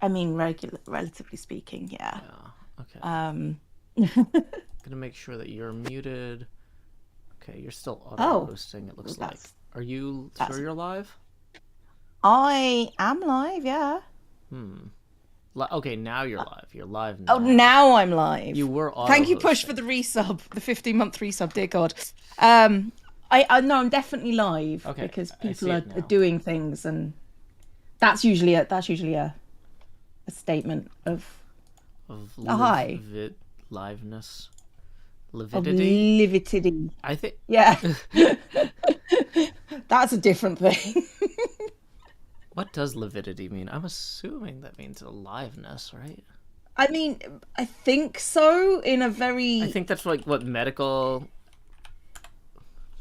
I mean, relatively speaking, yeah. Okay. Um, Gonna make sure that you're muted. Okay, you're still auto oh, hosting. It well, looks like. Are you sure that's. you're live? I am live, yeah. Hmm. Okay, now you're live. You're live Oh, now. now I'm live. You were auto Thank you, Push, for hosting. the resub, the 15-month resub. Dear God. I know I'm definitely live Okay, because I people see are it now. doing things, and that's usually a statement of Of a hi, liveness, of lividity. lividity. I think. Yeah, that's a different thing. What does lividity mean? I'm assuming that means aliveness, right? I mean, I think so. In a I very think that's like what medical.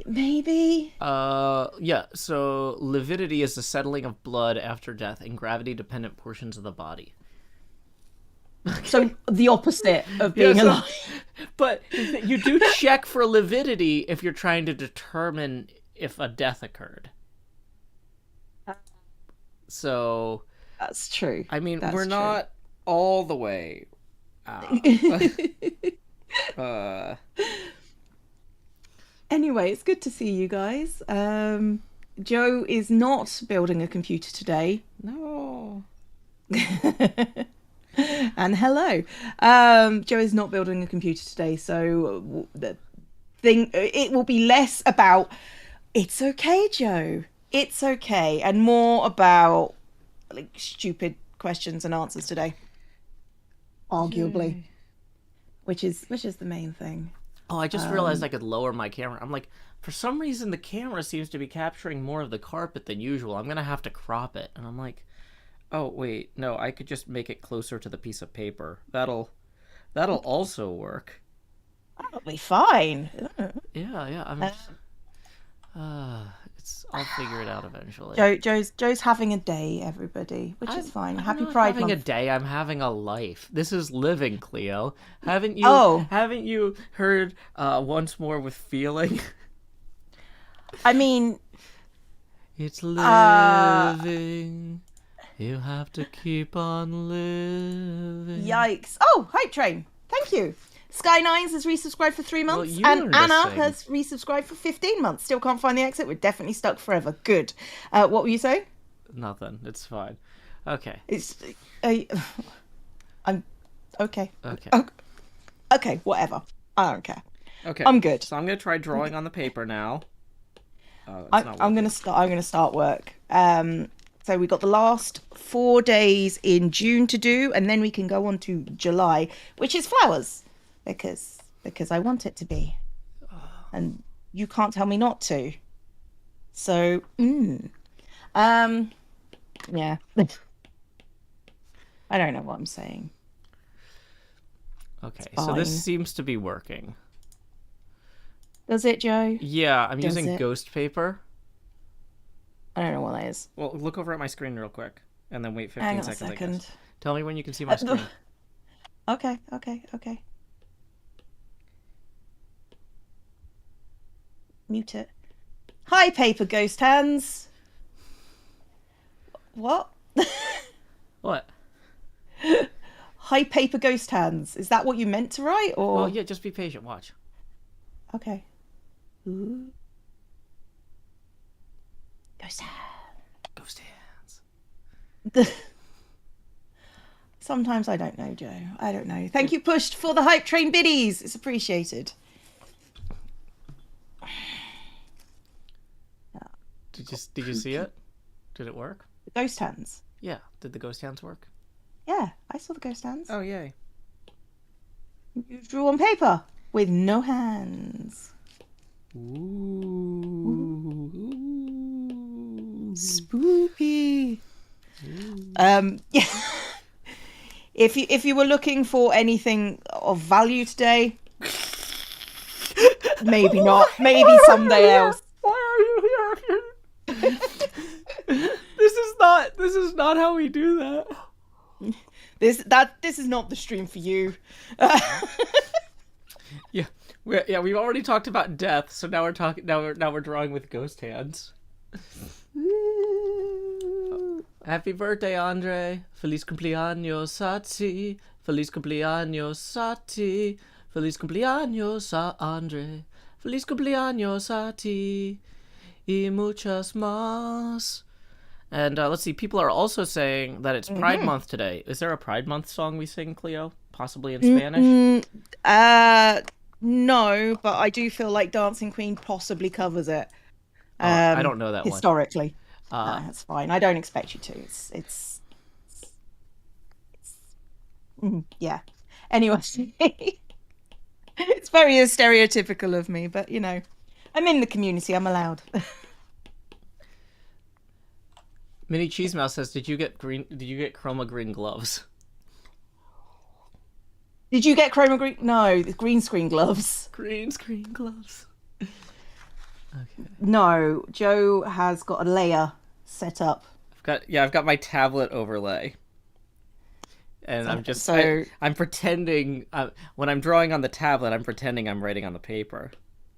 maybe. Yeah. So lividity is the settling of blood after death in gravity-dependent portions of the body. So the opposite of Yeah. being alive. But you do check for lividity if you're trying to determine if a death occurred. So, That's true. I mean, we're That's true. not all the way out. uh, Anyway, it's good to see you guys. Joe is not building a computer today. no. And hello. Joe is not building a computer today, so the thing it will be less about it's okay, Joe. It's okay, and more about like stupid questions and answers today. Arguably, Yay. which is the main thing. Oh, I just realized I could lower my camera. I'm like, for some reason, the camera seems to be capturing more of the carpet than usual. I'm gonna have to crop it. And I'm like, oh wait, no, I could just make it closer to the piece of paper. That'll also work. That'll be fine. Yeah. It's. I'll figure it out eventually. Joe's having a day, everybody, which is fine. I'm Happy not Pride having a Month. day. I'm having a life. This is living, Cleo. Haven't you? Oh, Haven't you heard once more with feeling? I mean, It's uh, living. You have to keep on living. yikes. Oh, Hype Train. Thank you. Sky Nines has resubscribed for 3 months, You and learned to Anna sing. has resubscribed for 15 months. Still can't find the exit. We're definitely stuck forever. Good. What were you saying? Nothing. It's fine. Okay. It's, uh, I'm okay. Okay. Okay, whatever. I don't care. Okay. I'm good. So I'm gonna try drawing on the paper now. Oh, that's not I'm working. gonna start. I'm gonna start work. So we got the last 4 days in June to do, and then we can go on to July, which is flowers, because I want it to be, and you can't tell me not to. So, yeah. I don't know what I'm saying. Okay. It's So this fine. seems to be working. Does it, Joe? Yeah, I'm Does using it? ghost paper. I don't know what that is. Well, look over at my screen real quick, and then wait 15 Hang on a seconds. I second. guess. Tell me when you can see my screen. Okay. Mute it. Hi, paper ghost hands. What? What? Hi, paper ghost hands. Is that what you meant to write, or? Well, yeah. Just be patient. Watch. Okay. Ooh. Ghost hands. Ghost hands. Sometimes I don't know, Joe. I don't know. Thank you, Pushed, for the hype train biddies. It's appreciated. Did you see it? Did it work? The ghost hands. Yeah. Did the ghost hands work? Yeah, I saw the ghost hands. Oh yay. You drew on paper with no hands. Ooh. Spooky. Ooh. Yeah. If you were looking for anything of value today, maybe not. Maybe someday else. Why are you here? This is not how we do that. This is not the stream for you. Yeah. We've already talked about death, so now we're drawing with ghost hands. Happy birthday, Andre. Feliz cumpleaños a ti. Feliz cumpleaños a ti. Feliz cumpleaños a Andre. Feliz cumpleaños a ti. Y muchas más. And let's see, people are also saying that it's Pride Month today. Is there a Pride Month song we sing, Cleo? Possibly in Spanish? No, but I do feel like Dancing Queen possibly covers it. I don't know that one. Historically. No, that's fine. I don't expect you to. Yeah. Anyway, it's very stereotypical of me, but I'm in the community. I'm allowed. Mini Cheese Mouse says, "Did you get chroma green gloves?" Did you get chroma green? No, the green screen gloves. Green screen gloves. Okay. No, Joe has got a layer set up. I've got my tablet overlay. And I'm pretending, when I'm drawing on the tablet, I'm pretending I'm writing on the paper.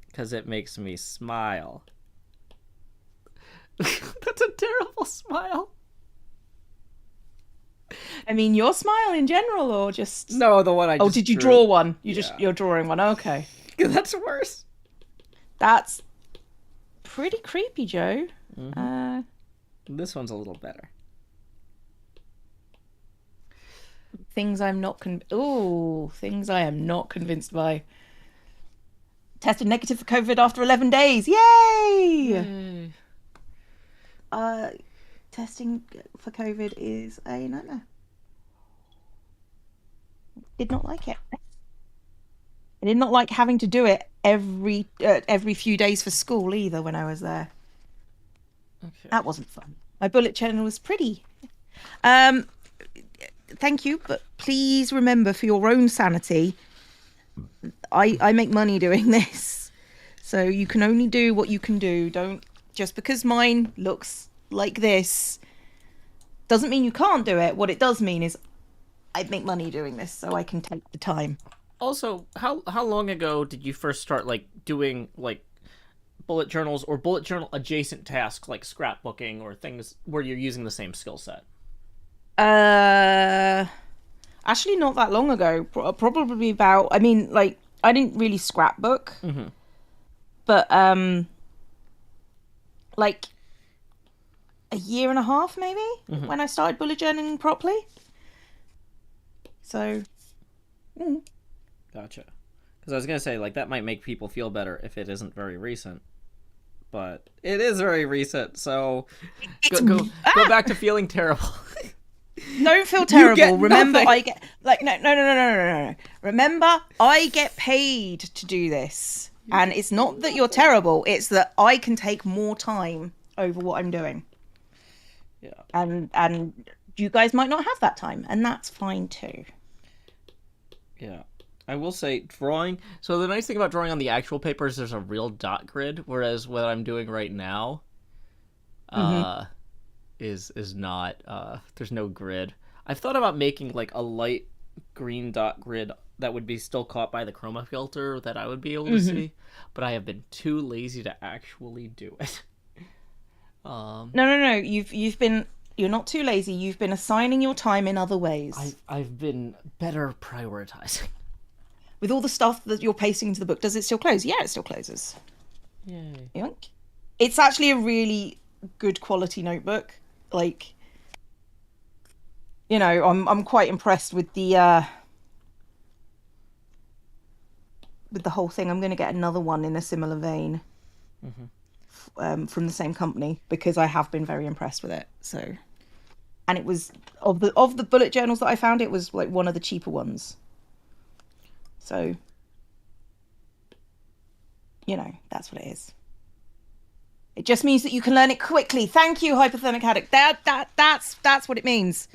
Because it makes me smile. That's a terrible smile. I mean, your smile in general, or just... No, the one I just did you draw one? You're drawing one, okay. That's worse. That's pretty creepy, Joe. Mm-hmm. This one's a little better. Things I am not convinced by. Tested negative for COVID after 11 days. Yay! Testing for COVID is a nightmare. Did not like it. I did not like having to do it every few days for school either when I was there. Okay. That wasn't fun. My bullet journal was pretty. Thank you, but please remember, for your own sanity, I make money doing this. So you can only do what you can do. Don't, just because mine looks like this doesn't mean you can't do it. What it does mean is I make money doing this, so I can take the time. Also, how long ago did you first start doing bullet journals or bullet journal adjacent tasks like scrapbooking or things where you're using the same skill set? Actually not that long ago. Probably about, I didn't really scrapbook. Mm-hmm. But a year and a half maybe, mm-hmm. when I started bullet journaling properly. So Gotcha. Because I was gonna say, that might make people feel better if it isn't very recent. But it is very recent, so go back to feeling terrible. Don't feel terrible. Remember, I get no. Remember, I get paid to do this, and it's not that you're terrible. It's that I can take more time over what I'm doing. Yeah. And you guys might not have that time, and that's fine too. Yeah. I will say, drawing... So the nice thing about drawing on the actual paper is there's a real dot grid, whereas what I'm doing right now is not... there's no grid. I've thought about making, a light green dot grid that would be still caught by the chroma filter that I would be able to see, but I have been too lazy to actually do it. No. You're not too lazy. You've been assigning your time in other ways. I've been better prioritizing. With all the stuff that you're pasting into the book, does it still close? Yeah, it still closes. Yay. Yoink. It's actually a really good quality notebook. I'm quite impressed with the whole thing. I'm going to get another one in a similar vein, from the same company, because I have been very impressed with it. So, and it was of the bullet journals that I found, it was one of the cheaper ones. So, that's what it is. It just means that you can learn it quickly. Thank you, Hypothermic Addict. That's what it means.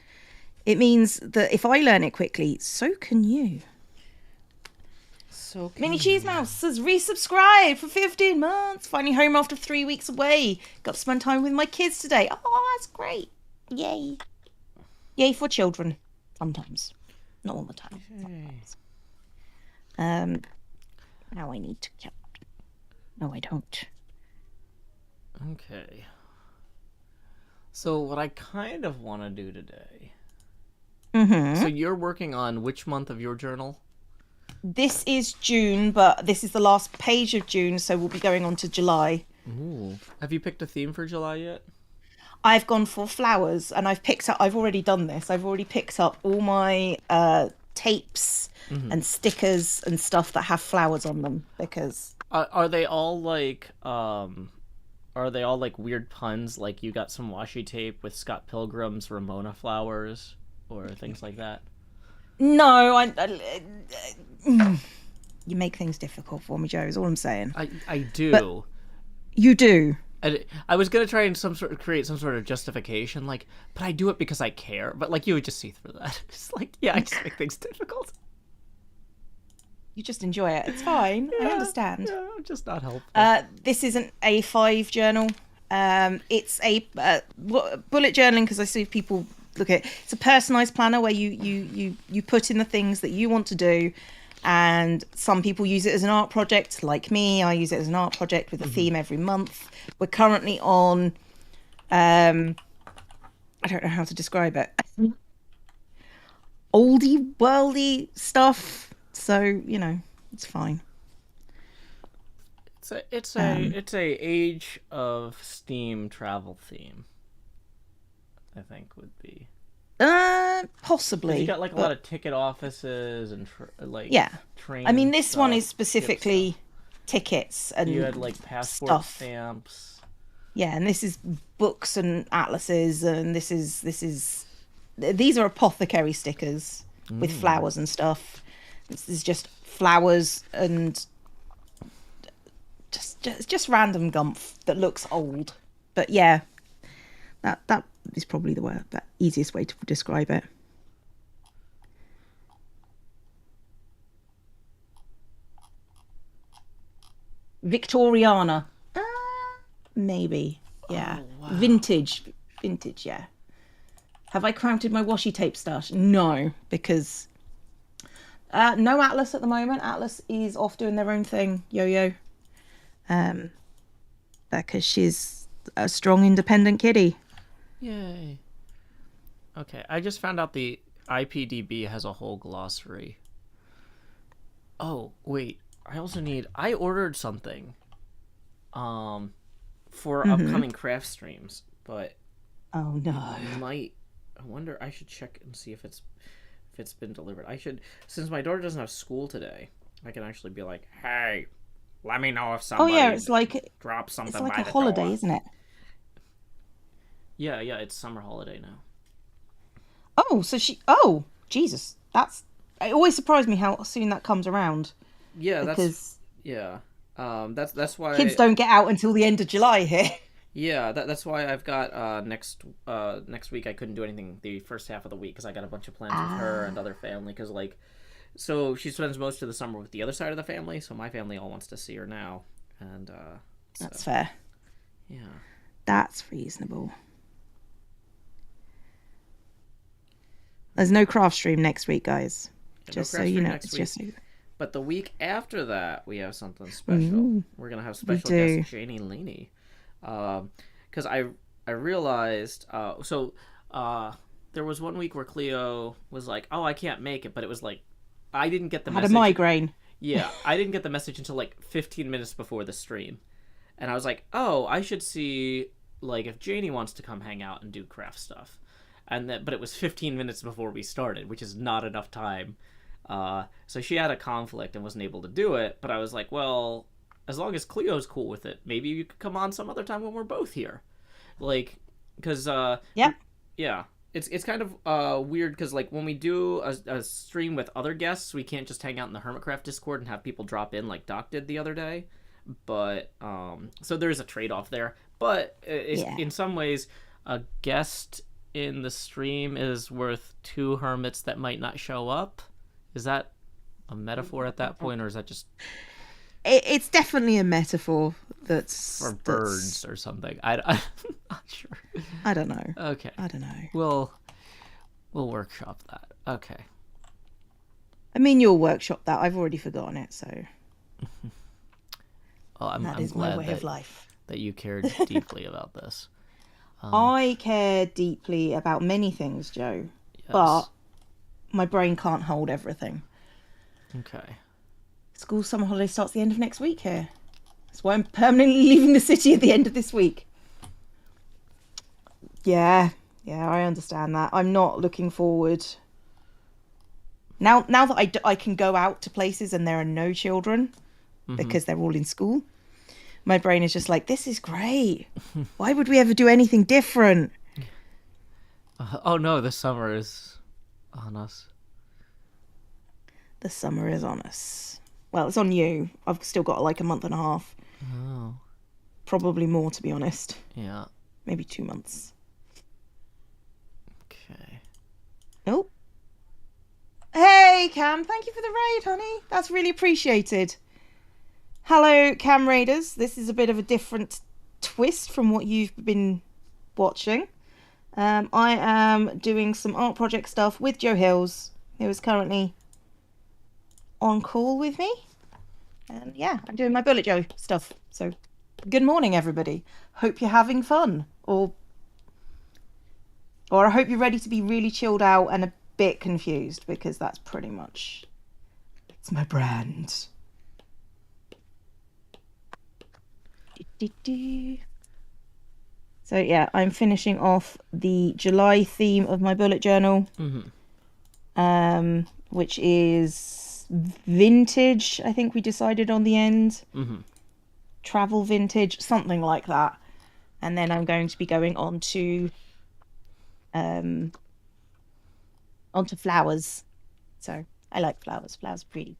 It means that if I learn it quickly, so can you. Mini Cheese Mouse has resubscribed for 15 months. Finally home after 3 weeks away. Got to spend time with my kids today. Oh, that's great. Yay. Yay for children. Sometimes. Not all the time. Sometimes. Now I need to... No, I don't. Okay. So what I kind of want to do today. So Mm-hmm. you're working on which month of your journal? This is June, but this is the last page of June, so we'll be going on to July. Ooh. Have you picked a theme for July yet? I've gone for flowers, and I've already done this. I've already picked up all my tapes Mm-hmm. and stickers and stuff that have flowers on them because Are they all like are they all like weird puns? Like you got some washi tape with Scott Pilgrim's Ramona flowers or things like that? no, you make things difficult for me, Joe. Is all I'm saying. I But do. you do. I was gonna try and some sort of create some sort of justification, like, but I do it because I care. But like, you would just see through that. It's like, yeah, I just make things difficult. You just enjoy it. It's fine. I Yeah, understand. yeah, I'm just not helpful. This is an A5 journal. It's a bullet journaling because I see people look at it. It's a personalized planner where you put in the things that you want to do, and some people use it as an art project. Like me, I use it as an art project with a theme every month. We're currently on. I don't know how to describe it. Oldie worldy stuff. So it's fine. Um, It's a Age of Steam travel theme. I think would be because you Possibly, got like a lot but of ticket offices and like yeah. I mean, train this one stuff, is ship stuff. specifically tickets You had and like passport stuff. stamps. Yeah, and this is books and atlases, and these are apothecary stickers with Mm. flowers and stuff. This is just flowers and just random gumph that looks old. But yeah, that is probably the easiest way to describe it. Victoriana. Uh, Maybe. Yeah. Oh wow. Vintage. Vintage, yeah. Have I counted my washi tape stash? No, because no Atlas at the moment. Atlas is off doing their own thing, yo-yo. Um, because she's a strong, independent kitty. Yay. Okay, I just found out the IPDB has a whole glossary. Oh, wait. I ordered something um for Mm-hmm. upcoming craft streams, but Oh it no. might I wonder I should check and see if it's been delivered. I should since my daughter doesn't have school today, I can actually be like, "Hey, let me know if Oh yeah, somebody drops it's something like by a the holiday, door." isn't it? Yeah, yeah, it's summer holiday now. Oh, so she. Oh, Jesus, that's. It always surprised me how soon that comes around Yeah, because yeah. That's kids why don't get out until the end of July here. yeah, that's why I've got next week I couldn't do anything the first half of the week because I got a bunch of plans with her and Ah, other family because like so she spends most of the summer with the other side of the family, so my family all wants to see her now, and so that's fair. yeah, That's reasonable. There's no craft stream next week, guys. and no Just so craft you stream know, next it's week. just so. But the week after that, we have something special. Ooh, We're gonna have we special guest do. Janie Laney, because I realized uh there was one week where Cleo was like, "Oh, I can't make it," but it was like I didn't get the I had a message. migraine. Yeah, I didn't get the message until like 15 minutes before the stream. And I was like, "Oh, I should see like if Janie wants to come hang out and do craft stuff." And then but it was 15 minutes before we started, which is not enough time. So she had a conflict and wasn't able to do it, but I was like, "Well, as long as Cleo's cool with it, maybe you could come on some other time when we're both here." Like cuz Yep. yeah, it's kind of weird because like when we do a stream with other guests, we can't just hang out in the Hermitcraft Discord and have people drop in like Doc did the other day. But so there's a trade off there. But Yeah. in some ways, a guest in the stream is worth two hermits that might not show up. Is that a metaphor at that point, or is that just It's definitely a metaphor. for That's. birds or something? I'm not sure. I don't know. Okay, I don't know. we'll workshop that. Okay. I mean, you'll workshop that. I've already forgotten it, so Well, that I'm is my glad way of life. that you cared deeply about this. I care deeply about many things, Joe, but Yes. my brain can't hold everything. Okay. School summer holiday starts the end of next week here. That's why I'm permanently leaving the city at the end of this week. Yeah, yeah, I understand that. I'm not looking forward. Now that I can go out to places and there are no children Mm-hmm. because they're all in school, my brain is just like, this is great. Why would we ever do anything different? Oh no, the summer is on us. The summer is on us. Well, it's on you. I've still got like a month and a half. Oh. Probably more, to be honest. Yeah. Maybe 2 months. Okay. Oh. Hey, Cam. Thank you for the raid, honey. That's really appreciated. Hello, Cam Raiders. This is a bit of a different twist from what you've been watching. I am doing some art project stuff with Joe Hills, who is currently on call with me. And yeah, I'm doing my Bullet Joe stuff. So, good morning, everybody. Hope you're having fun, or I hope you're ready to be really chilled out and a bit confused, because that's pretty much it's my brand. So yeah, I'm finishing off the July theme of my bullet journal, which is vintage. I think we decided on the end. Travel vintage, something like that. And then I'm going to be going on to onto flowers. So I like flowers. Flowers are pretty.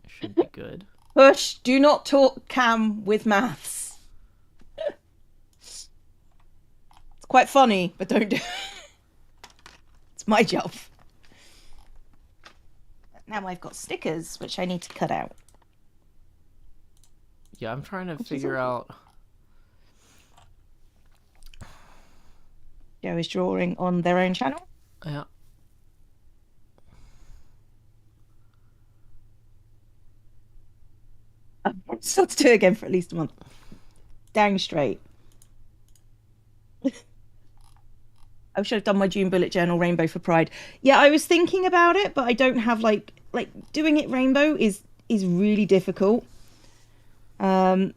Should be good. Push, do not talk Cam with maths. It's quite funny, but don't do it. It's my job. Now I've got stickers, which I need to cut out. Yeah, I'm trying to figure out. Joe is drawing on their own channel. Yeah. Still to do it again for at least a month. Dang straight. I should have done my June bullet journal rainbow for Pride. Yeah, I was thinking about it, but I don't have like doing it rainbow is really difficult. I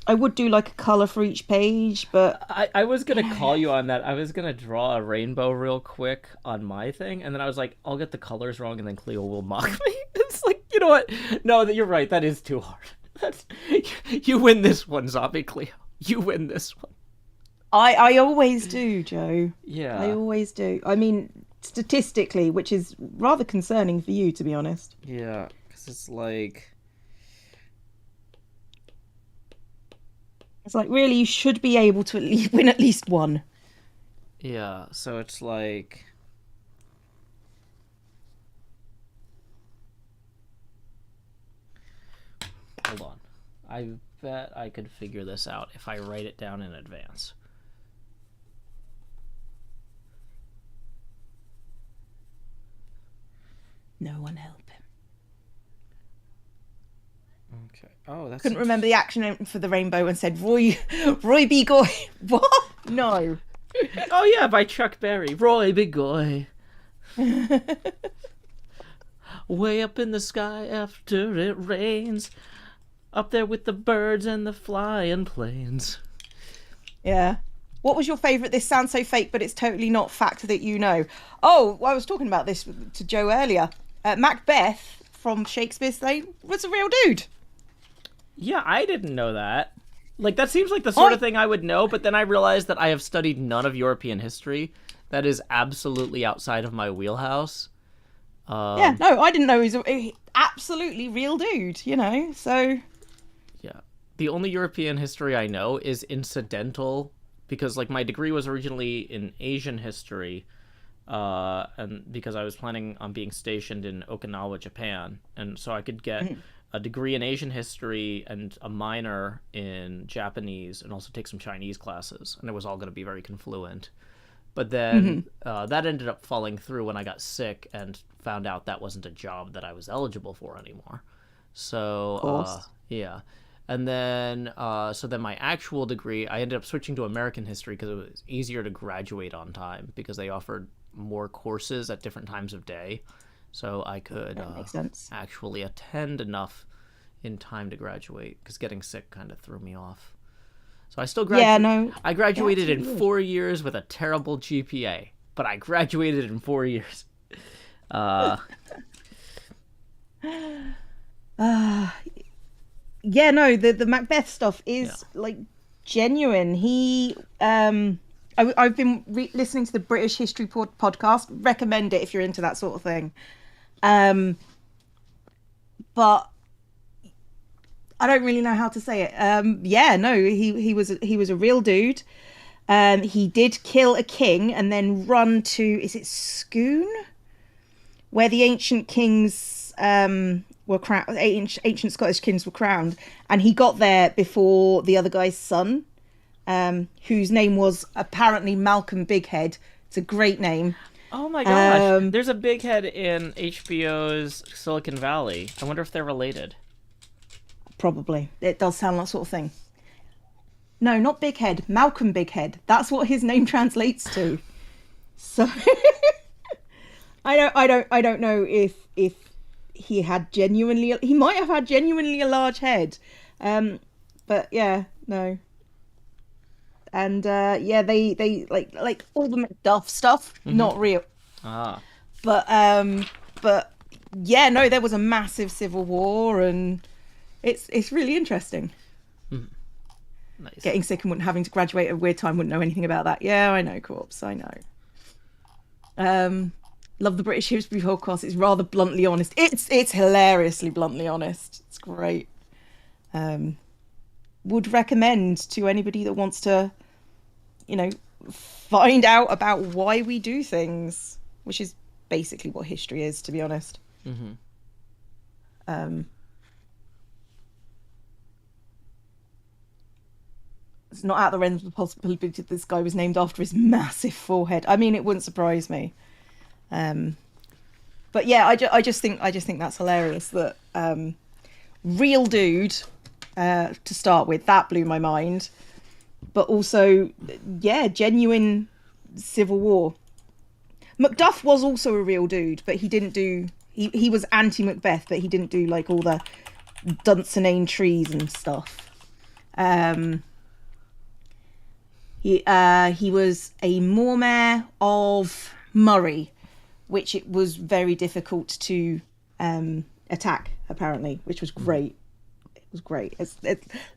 would do like a color for each page, but I was gonna call you on that. I was gonna draw a rainbow real quick on my thing, and then I was like, I'll get the colors wrong, and then Cleo will mock me. It's like, you know what? No, that you're right. That is too hard. That's you win this one, ZombieCleo. You win this one. I always do, Joe. Yeah. I always do. I mean, statistically, which is rather concerning for you, to be honest. Yeah, because it's like. It's like, really, you should be able to win at least one. Yeah, so it's like. Hold on. I bet I could figure this out if I write it down in advance. No one help him. Okay. Oh, that's. Couldn't remember the action for the rainbow and said Roy Bigoy. What? No. Oh yeah, by Chuck Berry. Roy Bigoy. Way up in the sky after it rains. Up there with the birds and the flying planes. Yeah. What was your favourite? This sounds so fake, but it's totally not fact that you know. Oh, I was talking about this to Joe earlier. Macbeth from Shakespeare's play was a real dude. Yeah, I didn't know that. Like, that seems like the sort of thing I would know, but then I realized that I have studied none of European history. That is absolutely outside of my wheelhouse. Yeah, no, I didn't know he was a absolutely real dude, you know, so... Yeah. The only European history I know is incidental, because, like, my degree was originally in Asian history, and because I was planning on being stationed in Okinawa, Japan, and so I could get a degree in Asian history and a minor in Japanese, and also take some Chinese classes, and it was all going to be very confluent. But then that ended up falling through when I got sick and found out that wasn't a job that I was eligible for anymore. So, yeah. And then, so then my actual degree, I ended up switching to American history because it was easier to graduate on time because they offered more courses at different times of day. So I could That makes sense. actually attend enough in time to graduate because getting sick kind of threw me off. So I still Yeah, graduated. no. I graduated in absolutely 4 years with a terrible GPA, but I graduated in 4 years. Uh, would. Yeah, no, the Macbeth stuff yeah. is like genuine. I've been listening to the British History podcast. Recommend it if you're into that sort of thing. Um, but I don't really know how to say it. Yeah, no, he was a real dude. He did kill a king and then run to, is it Scone, where the ancient kings were crowned. Ancient Scottish kings were crowned, and he got there before the other guy's son, whose name was apparently Malcolm Bighead. It's a great name. Oh my gosh, there's a big head in HBO's Silicon Valley. I wonder if they're related. Probably, it does sound like sort of thing. No, not Bighead. Malcolm Bighead. That's what his name translates to. So I don't know if he had genuinely, he might have had genuinely a large head, but yeah, no. And yeah, they like all the Macduff stuff, not real, Ah, but yeah, no, there was a massive civil war, and it's really interesting. nice. Getting sick and having to graduate at a weird time, wouldn't know anything about that. Yeah, I know, Corpse, I know. Love the British History podcast. It's rather bluntly honest. It's hilariously bluntly honest. It's great. Would recommend to anybody that wants to, find out about why we do things, which is basically what history is, to be honest. It's not out the realms of the possibility that this guy was named after his massive forehead. I mean, it wouldn't surprise me. But yeah, I just think that's hilarious that real dude to start with, that blew my mind, but also yeah, genuine civil war. Macduff was also a real dude, but he didn't do, he was anti Macbeth, but he didn't do like all the Dunsinane trees and stuff. He was a Mormaer of Murray, which it was very difficult to attack, apparently, which was great. It was great. It's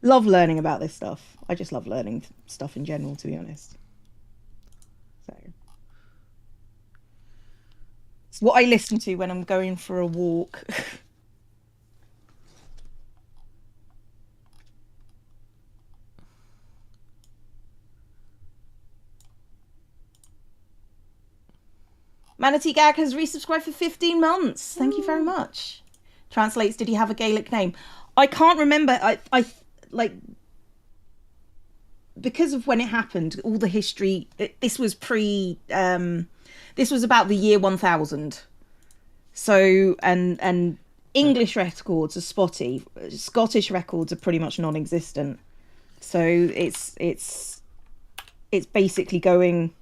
love learning about this stuff. I just love learning stuff in general, to be honest. So it's what I listen to when I'm going for a walk. Manatee Gag has resubscribed for 15 months. Thank you very much. Translates, did he have a Gaelic name? I can't remember. I like, because of when it happened, all the history, this was this was about the year 1000. So, and English records are spotty. Scottish records are pretty much non-existent. So it's basically going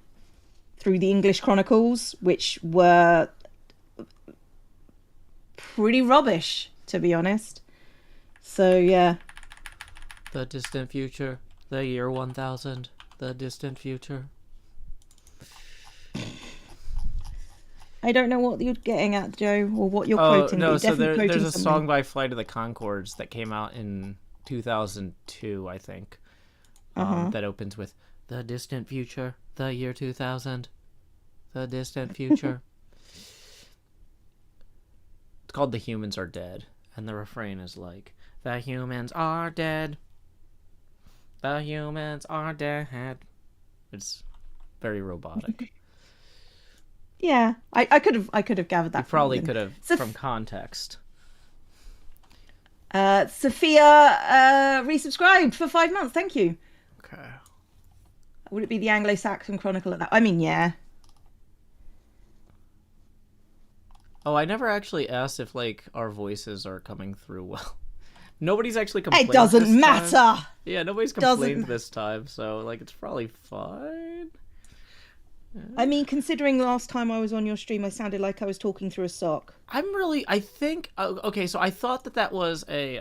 through the English chronicles, which were pretty rubbish, to be honest. So yeah. The distant future, the year 1000, the distant future. I don't know what you're getting at, Joe, or what you're quoting. No, you're so definitely there's a something. song by Flight of the Conchords that came out in 2002, I think, that opens with the distant future, the year 2000, the distant future. It's called The Humans Are Dead, and the refrain is like, the humans are dead, the humans are dead. It's very robotic. Yeah, I could have gathered that. You probably could have from context. Sophia resubscribed for 5 months. Thank you. Okay. Would it be the Anglo-Saxon Chronicle at that? I mean, yeah. Oh, I never actually asked if like our voices are coming through well. Nobody's actually complained. It doesn't this time. matter. Yeah, nobody's complained this time, so like it's probably fine. I mean, considering last time I was on your stream, I sounded like I was talking through a sock. I think, okay, so I thought that was a,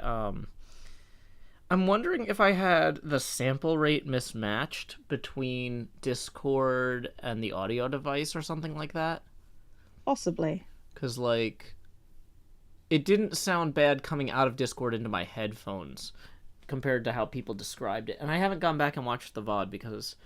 I'm wondering if I had the sample rate mismatched between Discord and the audio device or something like that. Possibly. Because, like, it didn't sound bad coming out of Discord into my headphones compared to how people described it. And I haven't gone back and watched the VOD because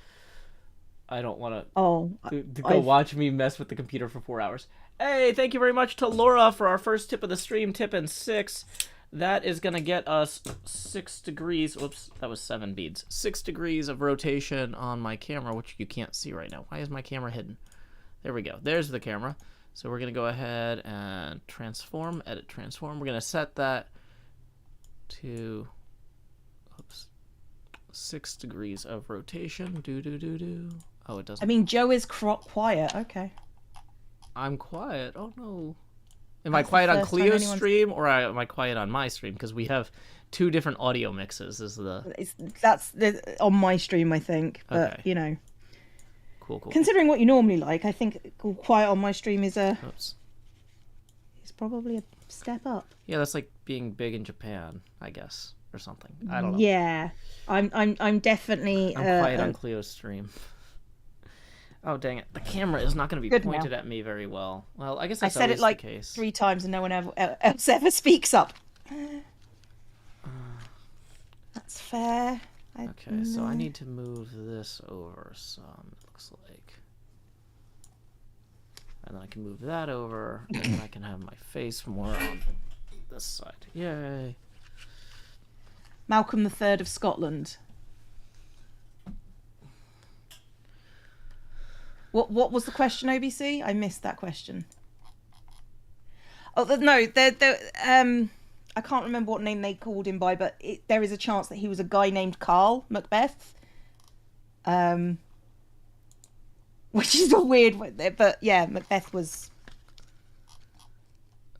I don't want to go watch me mess with the computer for 4 hours. Hey, thank you very much to Laura for our first tip of the stream, tip in 6. That is going to get us 6 degrees. Whoops, that was 7 beads. 6 degrees of rotation on my camera, which you can't see right now. Why is my camera hidden? There we go. There's the camera. So we're going to go ahead and transform, edit transform. We're going to set that to 6 degrees of rotation. Oh, it doesn't. I mean, Joe is quiet. Okay. I'm quiet. Oh, no. Am I quiet on Cleo's stream or am I quiet on my stream? Because we have 2 different audio mixes. That's on my stream, I think. But, okay. you know. Cool. Considering what you normally like, I think quiet on my stream is probably a step up. Yeah, that's like being big in Japan, I guess, or something. I don't know. Yeah. I'm definitely... I'm quiet on Cleo's stream. Oh, dang it. The camera is not going to be pointed at me very well. Well, I guess that's I said it like the case. 3 times and no one else ever speaks up. That's fair. Okay, so I need to move this over some, it looks like. And then I can move that over, and then I can have my face more on this side. Yay. Malcolm III of Scotland. What was the question, OBC? I missed that question. Oh, no, I can't remember what name they called him by, but there is a chance that he was a guy named Carl Macbeth. Which is a weird one, but yeah, Macbeth was...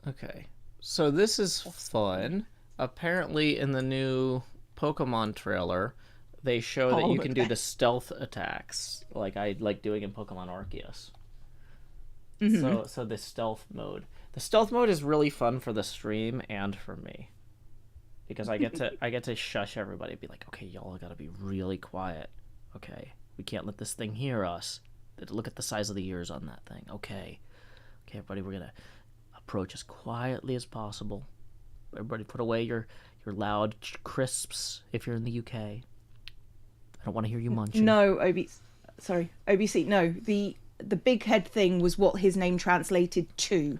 Okay, so this is fun. Apparently in the new Pokemon trailer, they show that you can do the stealth attacks, like I like doing in Pokemon Arceus. Mm-hmm. So the stealth mode. The stealth mode is really fun for the stream and for me, because I get to shush everybody and be like, okay, y'all gotta be really quiet. Okay, we can't let this thing hear us. Look at the size of the ears on that thing. Okay, everybody, we're gonna approach as quietly as possible. Everybody, put away your loud crisps if you're in the UK. I don't want to hear you munching. No, OBC. No, the big head thing was what his name translated to.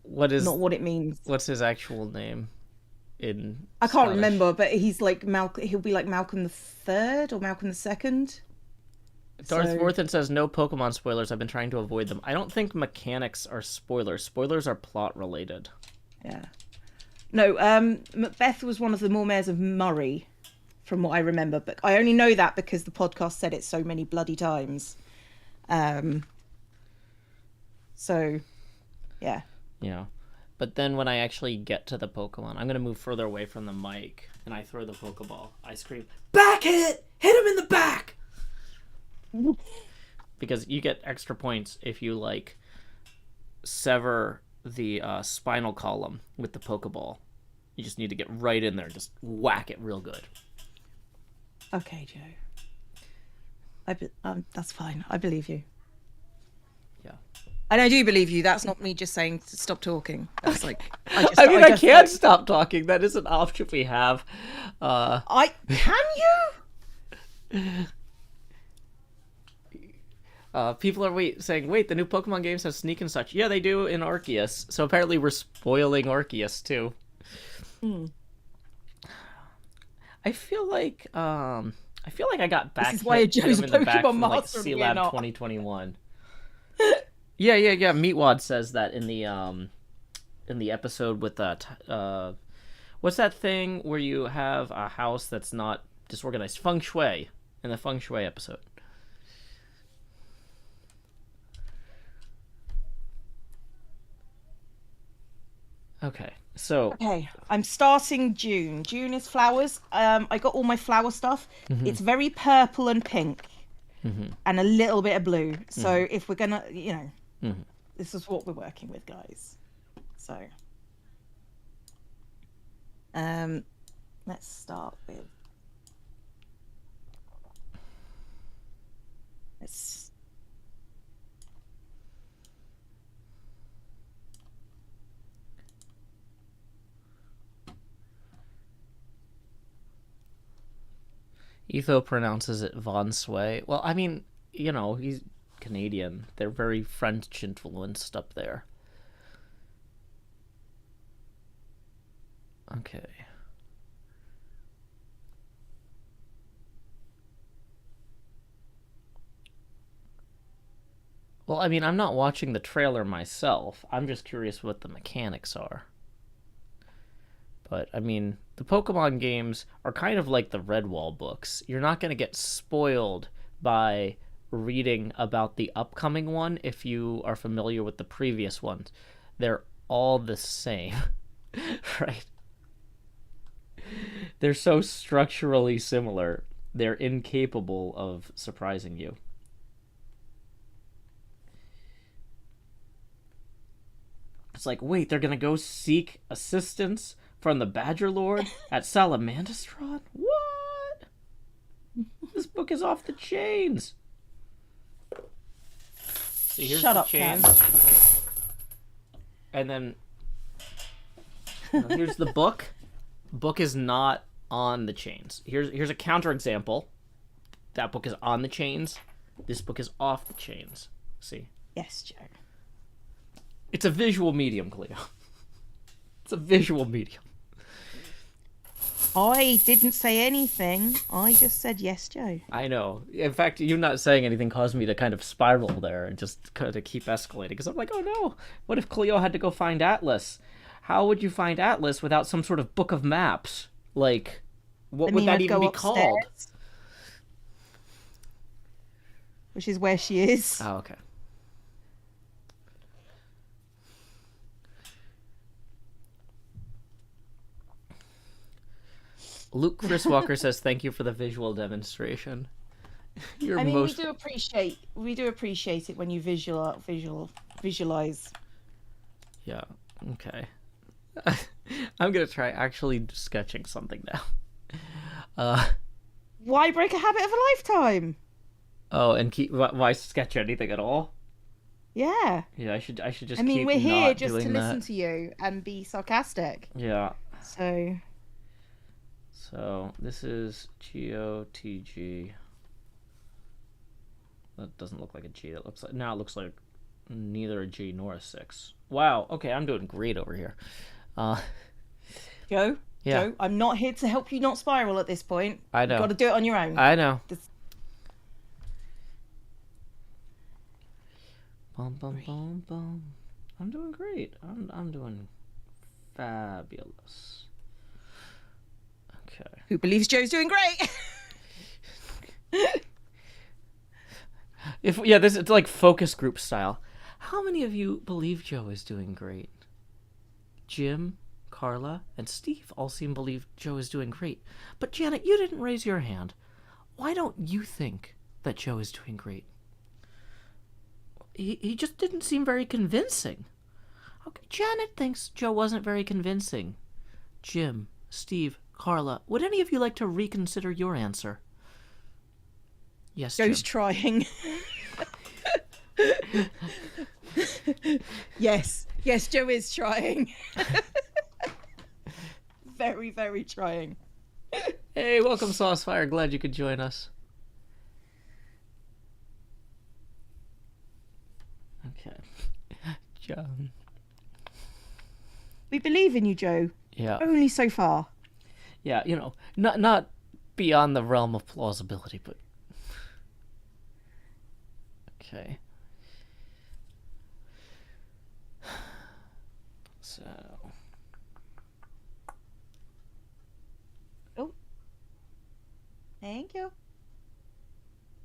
Not what it means. What's his actual name? I can't remember, but he's like he'll be like Malcolm III or Malcolm II. Darth Worthen says no Pokemon spoilers. I've been trying to avoid them. I don't think mechanics are spoilers. Spoilers are plot related. Yeah. No, Macbeth was one of the Mormares of Murray, from what I remember, but I only know that because the podcast said it so many bloody times. So, yeah. Yeah. But then when I actually get to the Pokemon, I'm going to move further away from the mic, and I throw the Pokeball. I scream, back hit! Hit him in the back! Because you get extra points if you, like, sever the spinal column with the Pokeball. You just need to get right in there and just whack it real good. Okay, Joe. That's fine. I believe you. Yeah. And I do believe you. That's not me just saying to stop talking. That's like... I can't stop talking. That is an option we have. Can you? People are saying, wait, the new Pokemon games have sneak and such. Yeah, they do in Arceus. So apparently we're spoiling Arceus too. I feel like I got back. This is why Joe's a Pokemon master. Like C-Lab 2021. Yeah. Meatwad says that in the episode with what's that thing where you have a house that's not disorganized? Feng Shui, in the Feng Shui episode. Okay, so Okay, I'm starting June. June is flowers. I got all my flower stuff. mm-hmm, It's very purple and pink mm-hmm, and a little bit of blue. mm-hmm, So if we're gonna, mm-hmm. this is what we're working with, guys. So, um, let's start with let's. Etho pronounces it Von Sway. Well, I mean, he's Canadian. They're very French influenced up there. Okay. Well, I mean, I'm not watching the trailer myself. I'm just curious what the mechanics are. But, I mean, the Pokemon games are kind of like the Redwall books. You're not going to get spoiled by reading about the upcoming one if you are familiar with the previous ones. They're all the same, right? They're so structurally similar, they're incapable of surprising you. It's like, wait, they're gonna go seek assistance from the Badger Lord at Salamandastron? What? This book is off the chains. See, here's Shut the up, chains. Cam. And then here's the book. Book is not on the chains. Here's a counterexample. That book is on the chains. This book is off the chains. See? Yes, Joe. It's a visual medium, Cleo. It's a visual medium. I didn't say anything. I just said yes, Joe. I know. In fact, you not saying anything caused me to kind of spiral there and just kind of keep escalating. Because I'm like, oh no, what if Cleo had to go find Atlas? How would you find Atlas without some sort of book of maps? Like, what would that even be called? Which is where she is. Oh, okay. Luke Chris Walker says thank you for the visual demonstration. I mean, we do appreciate it when you visualize. Yeah. Okay. I'm gonna try actually sketching something now. Why break a habit of a lifetime? Oh, and why sketch anything at all? Yeah. Yeah, I should just. I mean, keep we're here not just to doing listen that. to you and be sarcastic. Yeah. So this is GOTG. That doesn't look like a G. It looks like neither a G nor a 6. Wow. Okay, I'm doing great over here. Joe, Yeah. Joe, I'm not here to help you not spiral at this point. I know. You've got to do it on your own. I know. Bum, bum, bum, bum. I'm doing great. I'm doing fabulous. Okay. Who believes Joe's doing great? This it's like focus group style. How many of you believe Joe is doing great? Jim, Carla, and Steve all seem to believe Joe is doing great. But Janet, you didn't raise your hand. Why don't you think that Joe is doing great? He just didn't seem very convincing. Okay, Janet thinks Joe wasn't very convincing. Jim, Steve, Carla, would any of you like to reconsider your answer? Yes, Joe's Jim. trying. Yes, Joe is trying. Very, very trying. Hey, welcome, Saucefire. Glad you could join us. Okay. John. We believe in you, Joe. Yeah. Only so far. Yeah, not beyond the realm of plausibility, but okay. So. Oh. Thank you.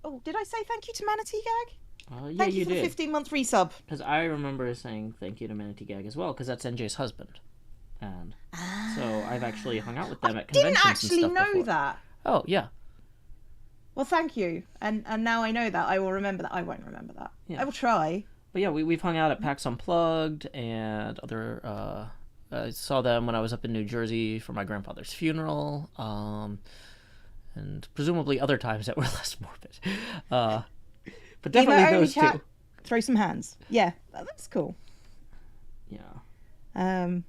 Oh, did I say thank you to Manatee Gag? Yeah, Thank you you for did. the 15-month resub. Because I remember saying thank you to Manatee Gag as well, because that's NJ's husband. And so I've actually hung out with them at Didn't conventions and actually stuff know before. that. Oh, yeah. Well, thank you. And now I know that. I will remember that. I won't remember that. Yeah. I will try. But yeah, we've hung out at PAX Unplugged and other. I saw them when I was up in New Jersey for my grandfather's funeral, and presumably other times that were less morbid. But definitely Emo only those chat. two. Throw some hands. Yeah, that's cool. Yeah. Um,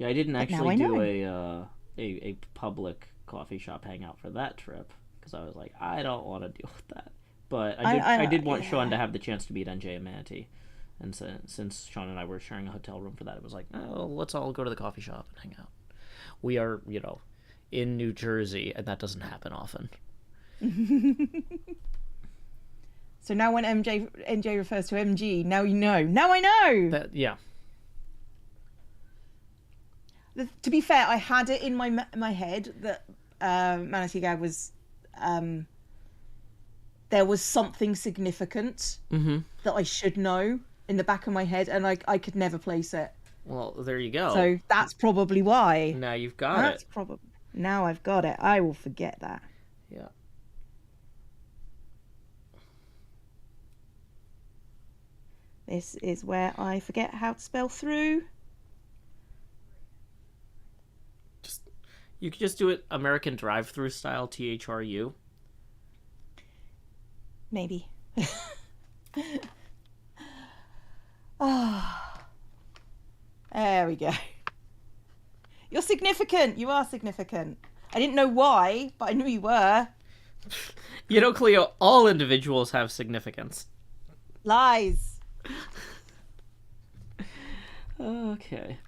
Yeah, I didn't but now actually I do know. a public coffee shop hangout for that trip because I was like, I don't want to deal with that. But I did want Sean to Yeah. have the chance to meet NJ and Manatee, and since Sean and I were sharing a hotel room for that, it was like, oh, let's all go to the coffee shop and hang out. We are, in New Jersey, and that doesn't happen often. So now when NJ refers to MG, now you know. Now I know. Yeah. To be fair, I had it in my head that Manatee Gag was there was something significant that I should know in the back of my head, and I could never place it. Well, there you go. So that's probably why. Now you've got That's it. probably now I've got it. I will forget that. Yeah. This is where I forget how to spell through. You could just do it American drive-through style, THRU. Maybe. Ah, there we go. You're significant. You are significant. I didn't know why, but I knew you were. Cleo, all individuals have significance. Lies. Okay.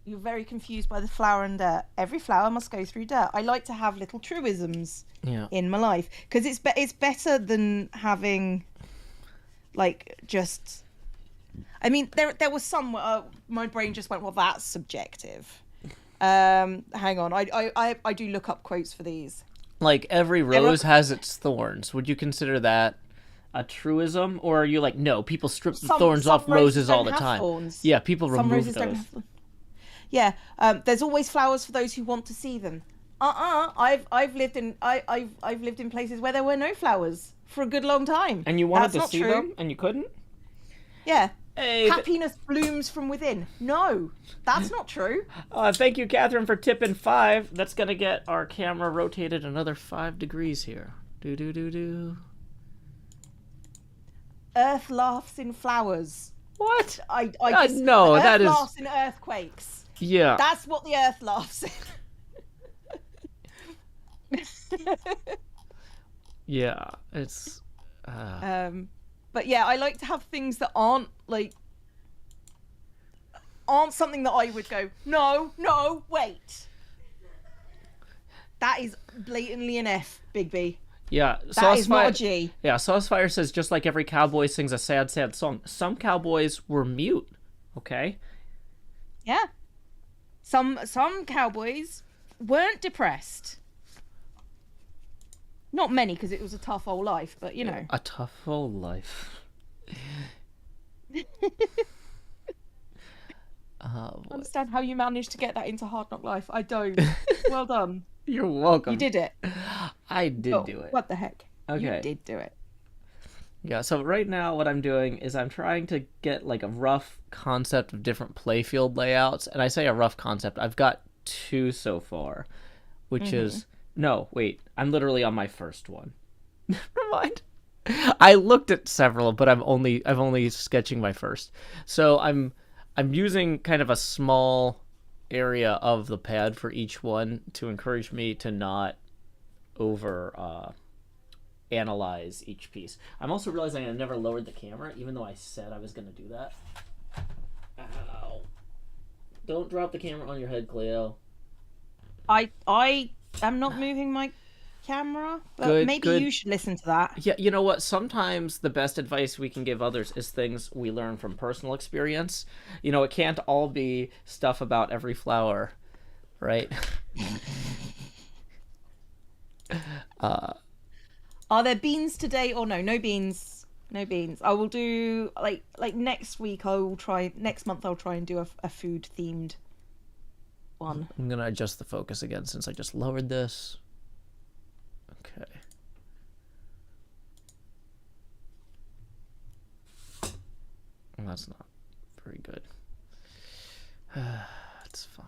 You're very confused by the flower and dirt. Every flower must go through dirt. I like to have little truisms in my life because it's better than having just. I mean, there was some. My brain just went, well, that's subjective. Hang on, I do look up quotes for these. Like every rose has its thorns. Would you consider that a truism, or are you like, no, people strip the thorns off roses all the time? Thorns. Yeah, people Some remove roses those. don't have thorns. Yeah, there's always flowers for those who want to see them. I've lived in places where there were no flowers for a good long time. And you wanted That's to see them, and you couldn't? Yeah. Hey, Happiness blooms from within. No, that's not true. Thank you, Catherine, for tipping 5. That's gonna get our camera rotated another 5 degrees here. Do. Earth laughs in flowers. What? No, that is. Earth laughs in earthquakes. Yeah. That's what the earth laughs in. Yeah, it's. But yeah, I like to have things that aren't something that I would go, no, wait. That is blatantly an F, Big B. Yeah, that is not a G. Yeah, Saucefire says, just like every cowboy sings a sad, sad song. Some cowboys were mute, okay? Yeah. Some cowboys weren't depressed. Not many, because it was a tough old life, but you know. A tough old life. I understand how you managed to get that into Hard Knock Life. I don't. Well done. You're welcome. You did it. I did do it. What the heck? Okay. You did do it. Yeah, so right now what I'm doing is I'm trying to get like a rough concept of different playfield layouts. And I say a rough concept. I've got 2 so far, which is... No, wait. I'm literally on my first one. Never mind. I looked at several, but I'm only sketching my first. So I'm using kind of a small area of the pad for each one to encourage me to not over analyze each piece. I'm also realizing I never lowered the camera, even though I said I was going to do that. Ow. Don't drop the camera on your head, Cleo. I'm not moving my camera, but maybe you should listen to that. Yeah, you know what? Sometimes the best advice we can give others is things we learn from personal experience. It can't all be stuff about every flower, right? Are there beans today or no? No beans. No beans. I will do like next week. I will try next month. I'll try and do a food themed one. I'm gonna adjust the focus again since I just lowered this. Okay. Well, that's not very good. It's fine.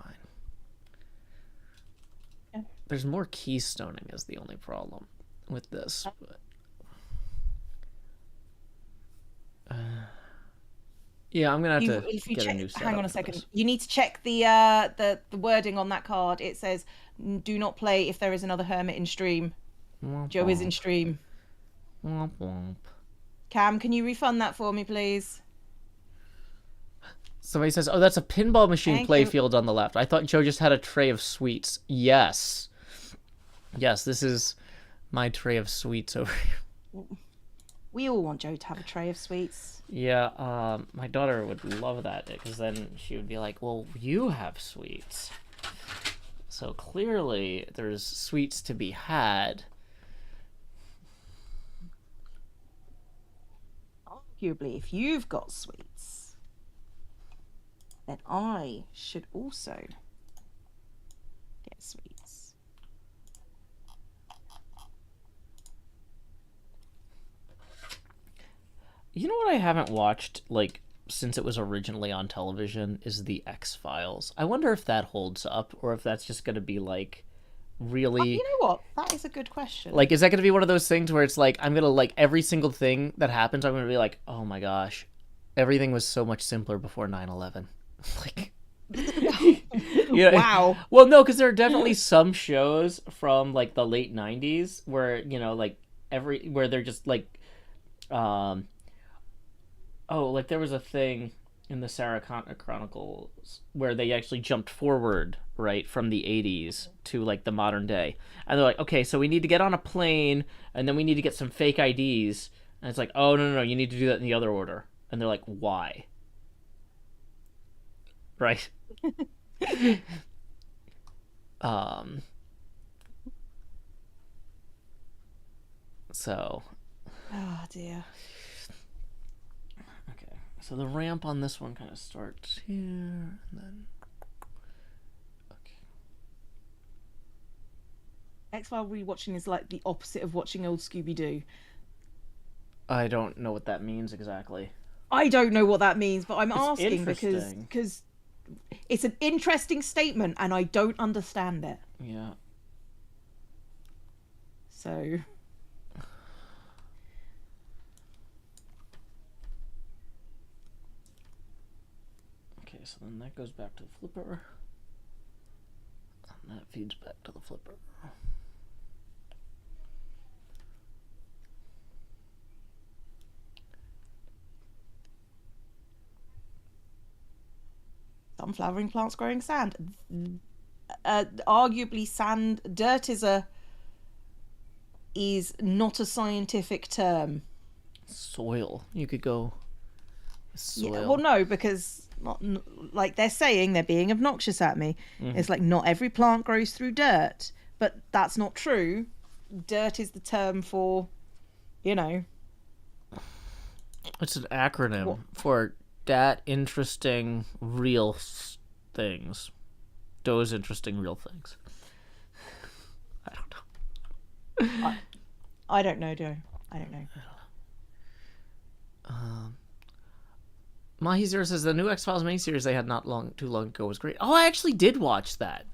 Yeah. There's more keystoning is the only problem with this. But, yeah, I'm gonna have to get a new setup. Hang on a second. You need to check the wording on that card. It says, "Do not play if there is another hermit in stream." Womp Joe is in womp. stream. Womp womp. Cam, can you refund that for me, please? Somebody says, "Oh, that's a pinball machine Thank play you. field on the left." I thought Joe just had a tray of sweets. Yes. Yes, this is my tray of sweets over here. We all want Joe to have a tray of sweets. Yeah, my daughter would love that because then she would be like, "Well, you have sweets." So clearly there's sweets to be had. Arguably, if you've got sweets, then I should also get sweets. You know what I haven't watched, like, since it was originally on television is the X-Files. I wonder if that holds up or if that's just going to be, like, really... You know what? That is a good question. Like, is that going to be one of those things where it's like, I'm going to, like, every single thing that happens, I'm going to be like, oh my gosh, everything was so much simpler before 9/11. Like... Yeah. Wow. Well, no, because there are definitely some shows from, like, the late 90s where, you know, like, where they're just, like, oh, like there was a thing in the Sarah Chronicles where they actually jumped forward, right, from the 80s to like the modern day. And they're like, okay, so we need to get on a plane and then we need to get some fake IDs. And it's like, oh, no, you need to do that in the other order. And they're like, why? Right? So. Oh, dear. So the ramp on this one kind of starts here, and then... Okay. X-File rewatching is like the opposite of watching old Scooby-Doo. I don't know what that means exactly. I don't know what that means, but I'm It's asking because it's an interesting statement and I don't understand it. Yeah. So... So then that goes back to the flipper. And that feeds back to the flipper. Some flowering plants growing sand. Arguably dirt is not a scientific term. Soil. You could go with soil. Yeah, well, no, because... like they're saying, they're being obnoxious at me. Mm-hmm. It's like not every plant grows through dirt, but that's not true. Dirt is the term for, you know, it's an acronym for that interesting real things. Those interesting real things. I don't know. I don't know, Joe. I don't know. Mahi Zero says the new X-Files miniseries they had not too long ago was great. Oh, I actually did watch that.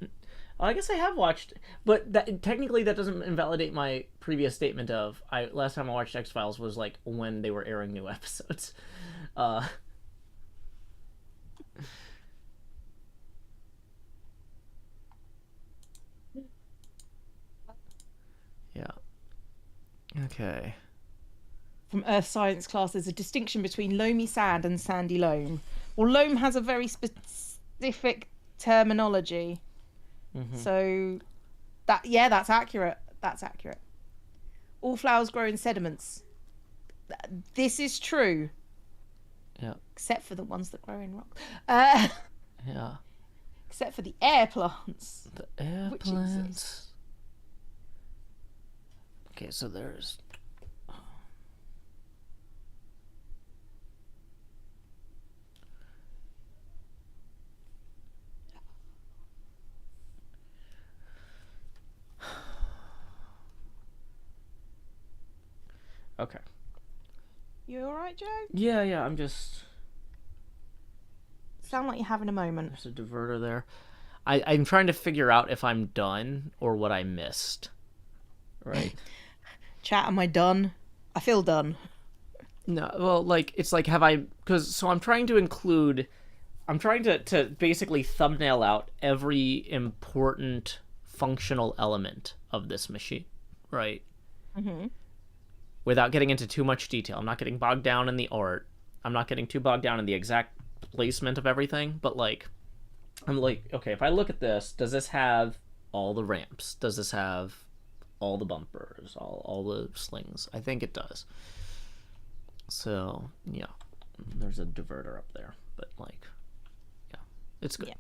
I guess I have watched, but technically that doesn't invalidate my previous statement of last time I watched X-Files was like when they were airing new episodes. Yeah. Okay. From Earth Science class, there's a distinction between loamy sand and sandy loam. Well, loam has a very specific terminology. Mm-hmm. So, that's accurate. That's accurate. All flowers grow in sediments. This is true. Yeah. Except for the ones that grow in rocks. Yeah. Except for the air plants. The air plants. Okay, so there's... Okay. You all right, Joe? Yeah, I'm just... Sound like you're having a moment. There's a diverter there. I'm trying to figure out if I'm done or what I missed. Right. Chat, am I done? I feel done. No, well, like, it's like, have I... Because, so I'm trying to include... I'm trying to basically thumbnail out every important functional element of this machine, right? Mm-hmm. Without getting into too much detail. I'm not getting bogged down in the art. I'm not getting too bogged down in the exact placement of everything, but, like, I'm like, okay, if I look at this, does this have all the ramps? Does this have all the bumpers, all the slings? I think it does. So, yeah, there's a diverter up there, but, like, yeah, it's good. Yeah.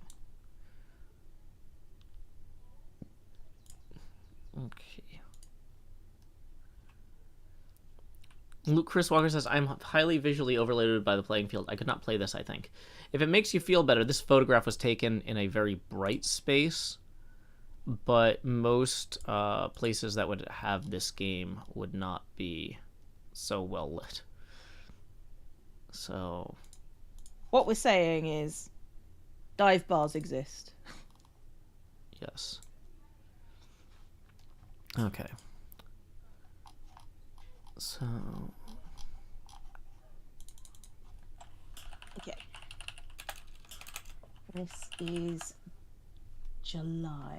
Okay. Luke Chris Walker says, I'm highly visually overloaded by the playing field. I could not play this, I think. If it makes you feel better, this photograph was taken in a very bright space, but most places that would have this game would not be so well lit. So... What we're saying is dive bars exist. Yes. Okay. So... Okay. This is July.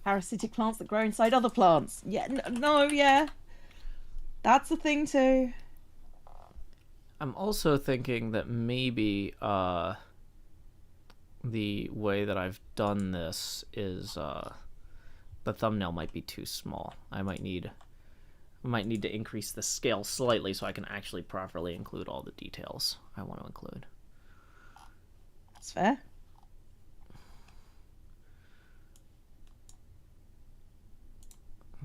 Parasitic plants that grow inside other plants. Yeah, no, yeah. That's the thing too. I'm also thinking that maybe the way that I've done this is the thumbnail might be too small. I might need to increase the scale slightly so I can actually properly include all the details I want to include. That's fair.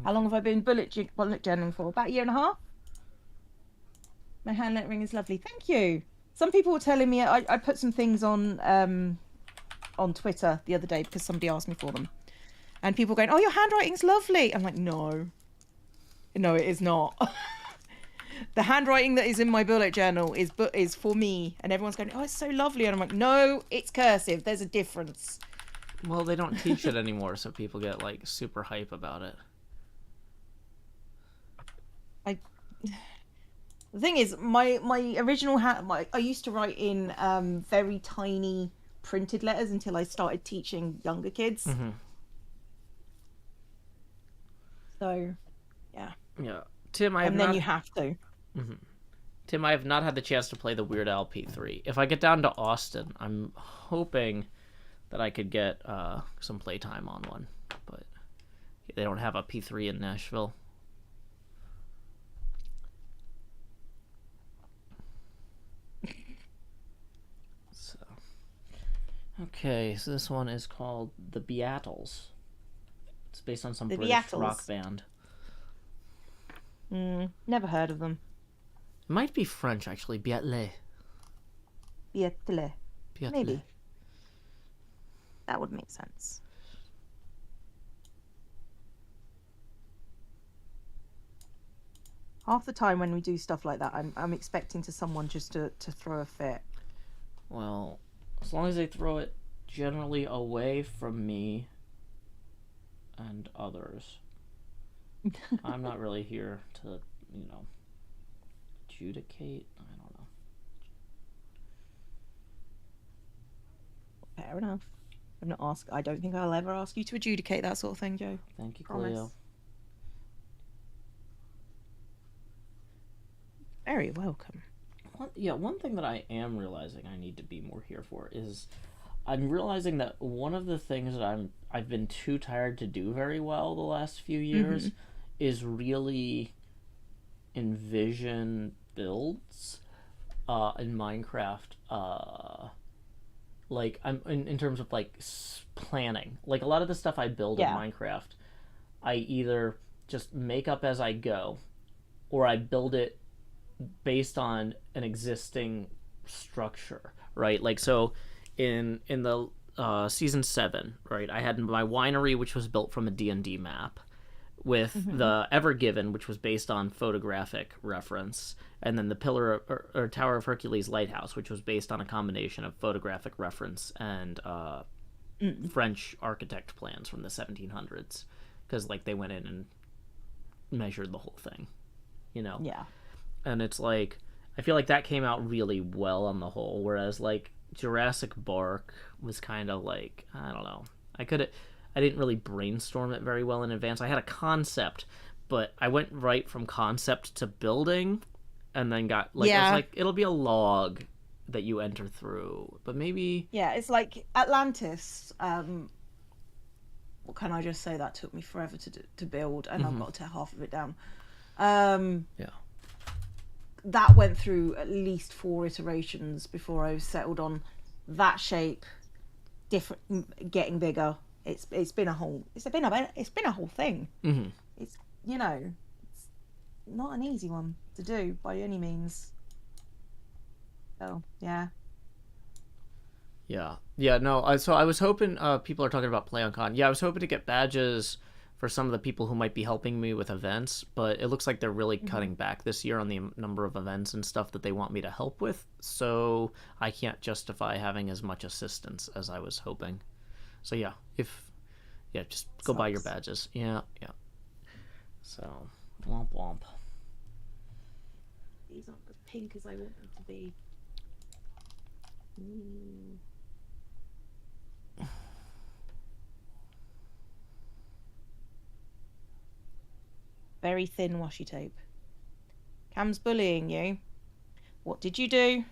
How long have I been bullet journaling for? About a year and a half. My hand lettering is lovely. Thank you. Some people were telling me I put some things on Twitter the other day because somebody asked me for them, and people going, "Oh, your handwriting's lovely." I'm like, no, it is not. The handwriting that is in my bullet journal is for me, and everyone's going, "Oh, it's so lovely," and I'm like, no, it's cursive. There's a difference. Well, they don't teach it anymore, so people get like super hype about it. The thing is, my original I used to write in very tiny printed letters until I started teaching younger kids. Mm-hmm. So, yeah. Yeah, Tim, And then you have to. Mm-hmm. Tim, I have not had the chance to play the Weird Al P3. If I get down to Austin, I'm hoping that I could get some playtime on one, but they don't have a P3 in Nashville. Okay, so this one is called The Beatles. It's based on some The British Beatles. rock band. Never heard of them. It might be French, actually. Beatles. Beatles. Maybe. That would make sense. Half the time when we do stuff like that, I'm expecting someone just to throw a fit. Well, as long as they throw it generally away from me and others. I'm not really here to, adjudicate. I don't know. Fair enough. I don't think I'll ever ask you to adjudicate that sort of thing, Joe. Thank you, Promise. Cleo. Very welcome. One thing that I am realizing I need to be more here for is I'm realizing that one of the things that I've been too tired to do very well the last few years is really envision builds in Minecraft. Like I'm in terms of like planning. Like a lot of the stuff I build in Minecraft, I either just make up as I go, or I build it based on an existing structure, right? Like so, in the season 7, right? I had my winery, which was built from a D&D map, with Mm-hmm. the Ever Given, which was based on photographic reference, and then the Pillar or Tower of Hercules lighthouse, which was based on a combination of photographic reference and Mm. French architect plans from the 1700s, because like they went in and measured the whole thing, you know. Yeah. And it's like I feel like that came out really well on the whole, whereas like Jurassic Bark was kind of like I don't know. I didn't really brainstorm it very well in advance. I had a concept, but I went right from concept to building, and then got like I was Yeah. like it'll be a log that you enter through, but maybe Yeah. It's like Atlantis. What can I just say? That took me forever to build, and I've got to tear half of it down. Um, yeah. that went through at least 4 iterations before I was settled on that shape, different, getting bigger. It's been a whole it's been a whole thing. Mm-hmm. It's it's not an easy one to do by any means. So yeah. Yeah, yeah, no. So I was hoping people are talking about Play on Con. Yeah, I was hoping to get badges for some of the people who might be helping me with events, but it looks like they're really Hmm. cutting back this year on the number of events and stuff that they want me to help with. So I can't justify having as much assistance as I was hoping. So yeah, if yeah, just go buy your Sucks. badges. Yeah, yeah. So womp womp. These aren't as pink as I want them to be. Mm. Very thin washi tape. Cam's bullying you. What did you do?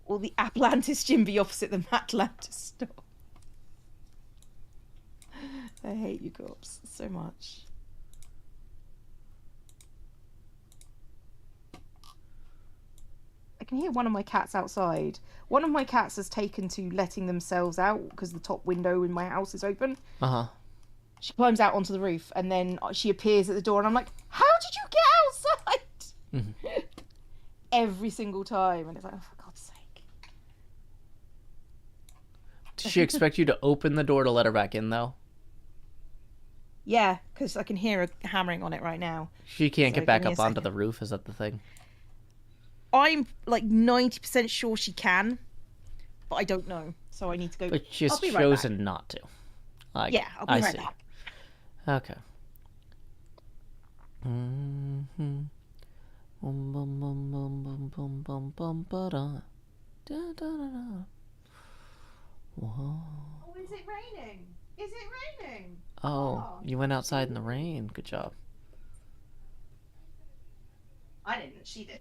Or the Atlantis gym be opposite the Atlantis store? I hate you, cops, so much. I can hear one of my cats outside. One of my cats has taken to letting themselves out because the top window in my house is open. Uh huh. She climbs out onto the roof and then she appears at the door, and I'm like, "How did you get outside?" Mm-hmm. Every single time, and it's like, "Oh, for God's sake!" Does she expect you to open the door to let her back in though? Yeah, because I can hear her hammering on it right now. She can't So get give back me a up onto second. the roof. Is that the thing? I'm like 90% sure she can, but I don't know. So I need to go. But she's I'll be right back. chosen not to. I Yeah, I'll be I right see. back. Okay. Mm-hmm. Bum, bum, bum, bum, bum, bum, bum, bum, ba-da. Da, da, da, da. Whoa. Oh, is it raining? Is it raining? Oh, Oh, you went outside in the rain. Good job. I didn't. She did.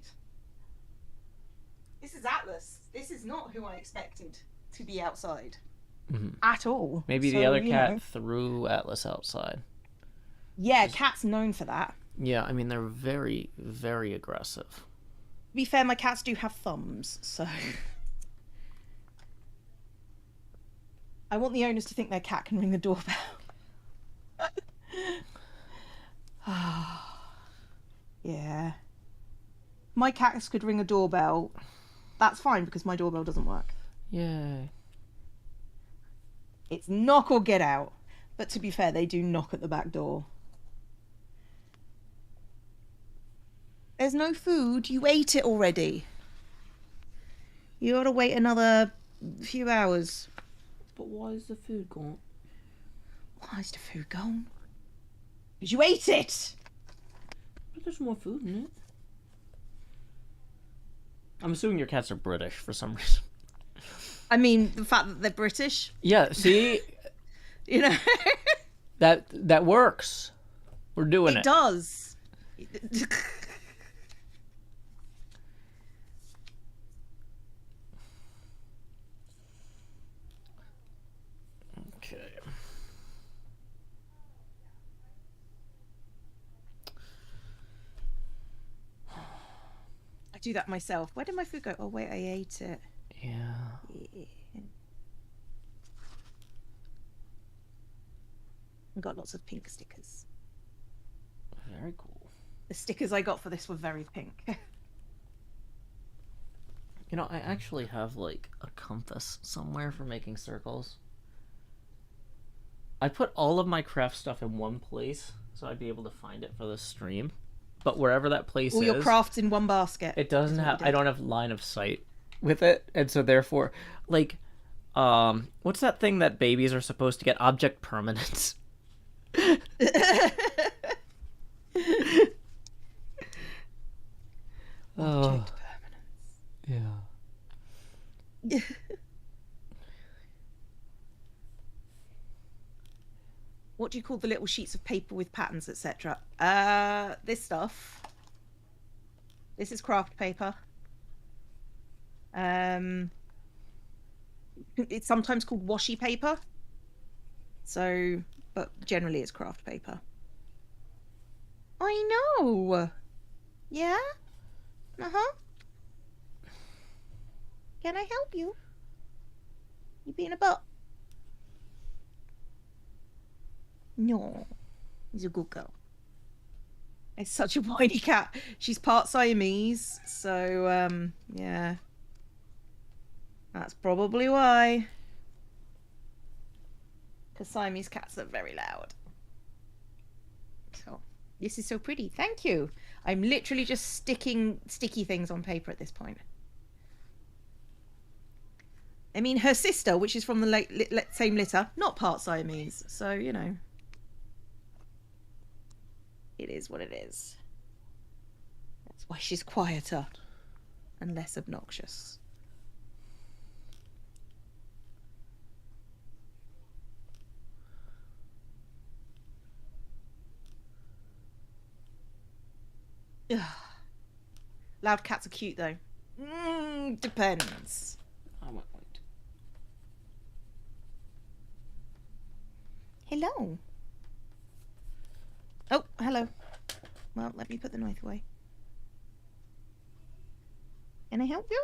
This is Atlas. This is not who I expected to be outside Mm-hmm. at all. Maybe the So, other cat threw Atlas outside. yeah, cat's known for that. Yeah, I mean, they're very, very aggressive. To be fair, my cats do have thumbs, so I want the owners to think their cat can ring the doorbell. Yeah. My cats could ring a doorbell. That's fine because my doorbell doesn't work. Yay. It's knock or get out. But to be fair, they do knock at the back door. There's no food. You ate it already. You gotta wait another few hours. But why is the food gone? Why is the food gone? Because you ate it! But there's more food in it. I'm assuming your cats are British for some reason. I mean, the fact that they're British, Yeah, see? you know? that works. We're doing It it. does. Okay. I I do that myself. Where did my food go? Oh, wait, I ate it. Yeah. I got lots of pink stickers. Very cool. The stickers I got for this were very pink. You know, I actually have, like, a compass somewhere for making circles. I put all of my craft stuff in one place, so I'd be able to find it for the stream. But wherever that place All is... your crafts in one basket. It doesn't have... I don't have line of sight with it, and so therefore, like, what's that thing that babies are supposed to get? Object permanence. Object Yeah. What do you call the little sheets of paper with patterns, etc.? This stuff. This is craft paper. It's sometimes called washi paper. So, but generally it's craft paper. I know. Yeah? Uh-huh. Can I help you? You being a butt? No. He's a good girl. It's such a whiny cat. She's part Siamese, so, yeah. That's probably why. Because Siamese cats are very loud. So, this is so pretty. Thank you. I'm literally just sticking sticky things on paper at this point. I mean, her sister, which is from the same litter, not part Siamese. So, you know. It is what it is. That's why she's quieter and less obnoxious. Ugh. Loud cats are cute, though. Depends. I won't wait. Hello. Oh, hello. Well, let me put the knife away. Can I help you?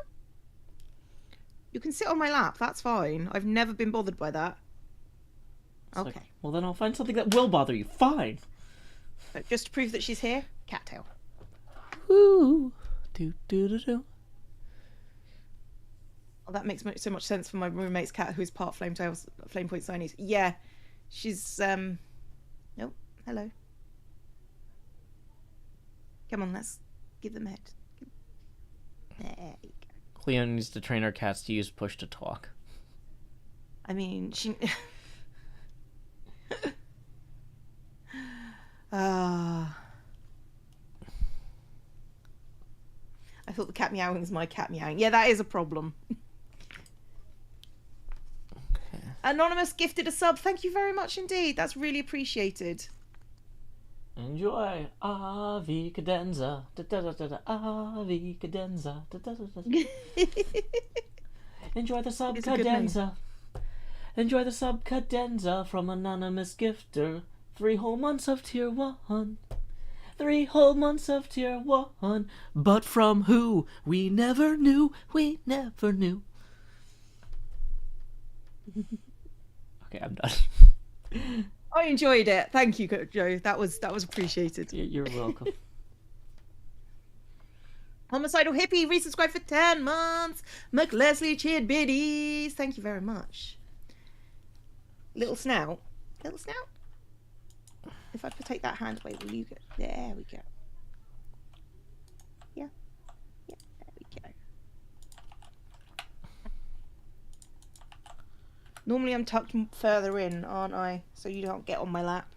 You can sit on my lap. That's fine. I've never been bothered by that. It's Okay. like, well, then I'll find something that will bother you. Fine. But just to prove that she's here, cattail. Woo. Do do do do. Oh, that makes so much sense for my roommate's cat, who's part Flame Point Siamese. Yeah, she's Oh, hello. Come on, let's give them a head. There you go. Cleo needs to train her cats to use push to talk. I mean, she. I thought the cat meowing is my cat meowing. Yeah, that is a problem. Okay. Anonymous gifted a sub. Thank you very much indeed. That's really appreciated. Enjoy Avi Cadenza. Da, da, da, da, da, Avi Cadenza. Da, da, da, da. Enjoy the sub cadenza. Enjoy the sub cadenza from anonymous gifter. 3 whole months of tier 1. 3 whole months of tier 1. But from who? We never knew. We never knew. Okay, I'm done. I enjoyed it. Thank you, Joe. That was appreciated. You're welcome. Homicidal Hippie resubscribed for 10 months. McLesley cheered biddies. Thank you very much. Little snout. Little snout. If I take that hand away, will you go? There we go. Yeah. Yeah, there we go. Normally I'm tucked further in, aren't I? So you don't get on my lap.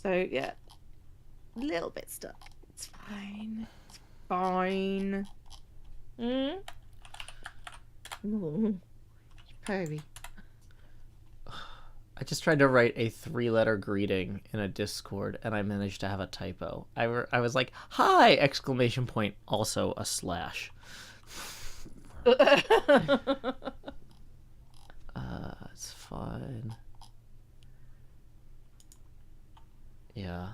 So, yeah. A little bit stuck. It's fine. It's fine. Ooh. Purry. I just tried to write a 3-letter greeting in a Discord, and I managed to have a typo. I was like, "Hi!" exclamation point, also a slash. It's fine. Yeah.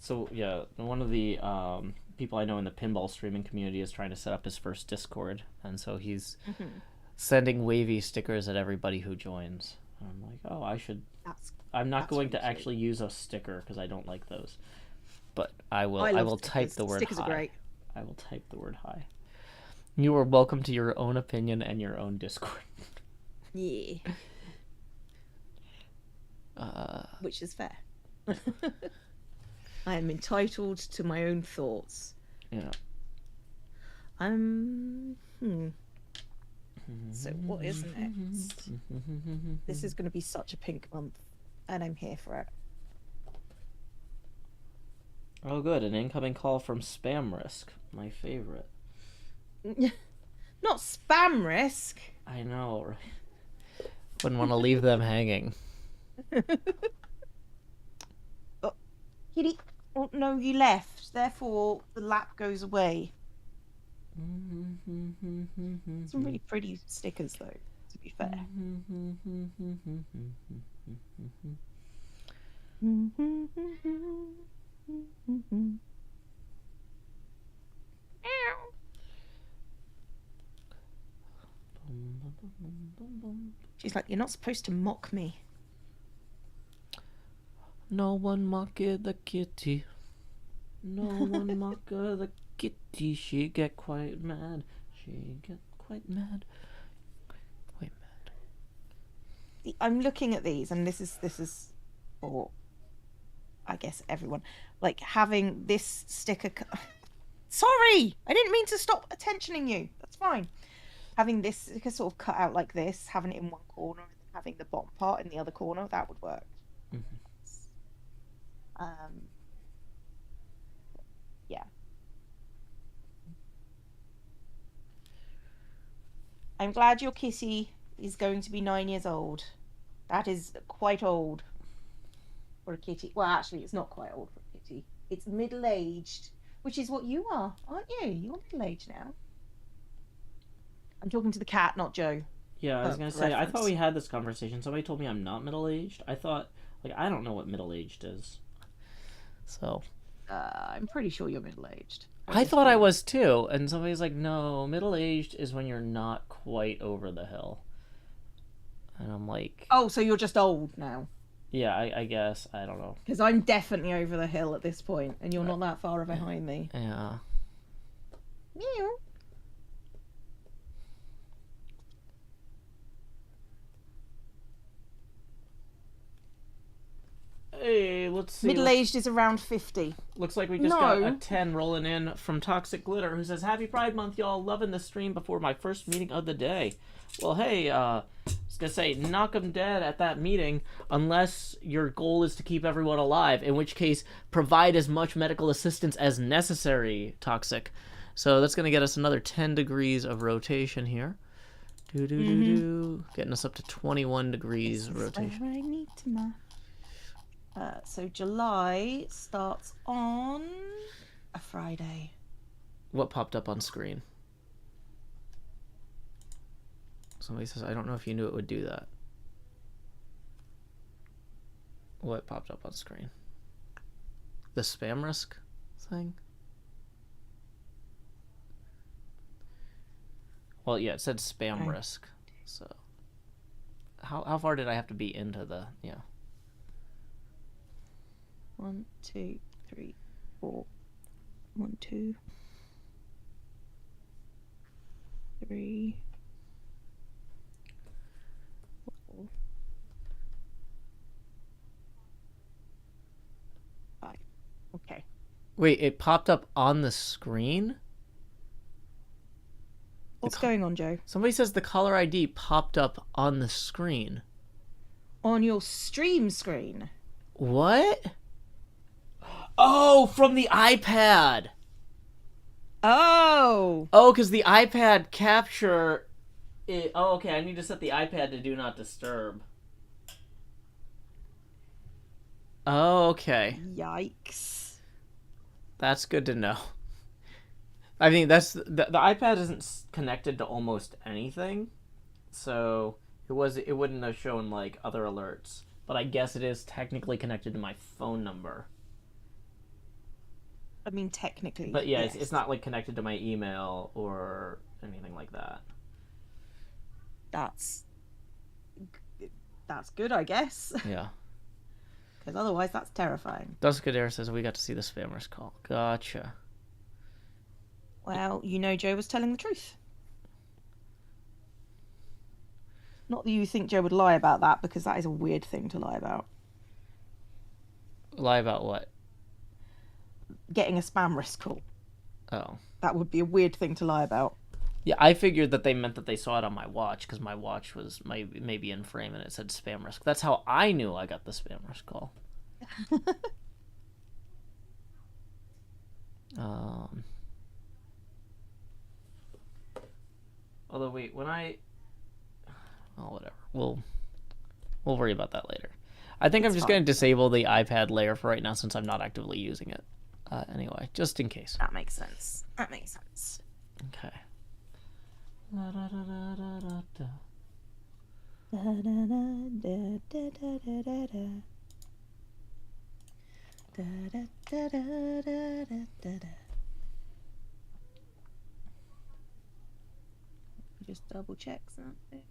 So yeah, one of the people I know in the pinball streaming community is trying to set up his first Discord, and so he's sending wavy stickers at everybody who joins. And I'm like, oh, I should. That's I'm not going really to actually use a sticker because I don't like those, but I will. I I love will type stickers. the word Stickers hi. are great. I will type the word hi. You are welcome to your own opinion and your own Discord. Yeah. Which is fair. I am entitled to my own thoughts. Yeah. So what is next? This is going to be such a pink month, and I'm here for it. Oh, good. An incoming call from Spam Risk. My favorite. Not spam risk. I know, right? Wouldn't want to leave them hanging. Oh, kitty. Oh, no, you left. Therefore, the lap goes away. Some really pretty stickers, though, to be fair. She's like, you're not supposed to mock me. No one mock the kitty. No one mock the kitty. She get quite mad. She get quite mad. Quite mad. I'm looking at these, and this is for, I guess, everyone. Like having this sticker. Sorry, I didn't mean to stop attentioning you. That's fine. Having this sticker sort of cut out like this, having it in one corner, and then having the bottom part in the other corner, that would work. Yeah. I'm glad your kitty is going to be 9 years old. That is quite old for a kitty. Well, actually, it's not quite old for a kitty. It's middle-aged, which is what you are, aren't you? You're middle-aged now. I'm talking to the cat, not Joe. Yeah, I was going to say, I thought we had this conversation. Somebody told me I'm not middle-aged. I thought, like, I don't know what middle-aged is. So. I'm pretty sure you're middle-aged. I thought I was too, and somebody's like, no, middle-aged is when you're not quite over the hill. And I'm like... Oh, so you're just old now? Yeah, I guess. I don't know. Because I'm definitely over the hill at this point, and you're not that far behind me. Yeah. Meow. Hey, let's see. Middle-aged is around 50. Looks like we just got a 10 rolling in from Toxic Glitter, who says, Happy Pride Month, y'all. Loving the stream before my first meeting of the day. Well, hey, I was going to say, knock 'em dead at that meeting, unless your goal is to keep everyone alive, in which case, provide as much medical assistance as necessary, Toxic. So that's going to get us another 10 degrees of rotation here. Getting us up to 21 degrees of rotation. I need to math. So July starts on a Friday. What popped up on screen? Somebody says, I don't know if you knew it would do that. What popped up on screen? The spam risk thing? Well, yeah, it said spam risk. So, how far did I have to be into the, yeah. 1, 2, 3, 4. 1, 2, 3, 4, 5. Okay. Wait, it popped up on the screen? What's going on, Joe? Somebody says the caller ID popped up on the screen. On your stream screen? What? Oh, from the iPad. Oh. Oh, because the iPad capture... Oh, okay, I need to set the iPad to Do Not Disturb. Oh, okay. Yikes. That's good to know. I mean, that's the iPad isn't connected to almost anything, so it wouldn't have shown like other alerts. But I guess it is technically connected to my phone number. I mean, technically, But yeah, it's yes. not like connected to my email or anything like that. That's that's good, I guess. Yeah. Because otherwise, that's terrifying. Duskadair says we got to see the spammers call. Gotcha. Well, Joe was telling the truth. Not that you think Joe would lie about that, because that is a weird thing to lie about. Lie about what? Getting a spam risk call. Oh. That would be a weird thing to lie about. Yeah, I figured that they meant that they saw it on my watch because my watch was maybe in frame and it said spam risk. That's how I knew I got the spam risk call. Although wait, whatever. We'll worry about that later. I think I'm just going to disable the iPad layer for right now since I'm not actively using it. Anyway, just in case. That makes sense. That makes sense. Okay. La, da, da, da, da, da, da. Da, da, da, da, da, da, da, da. Da, da, da, da, da, da, da. Just double check something.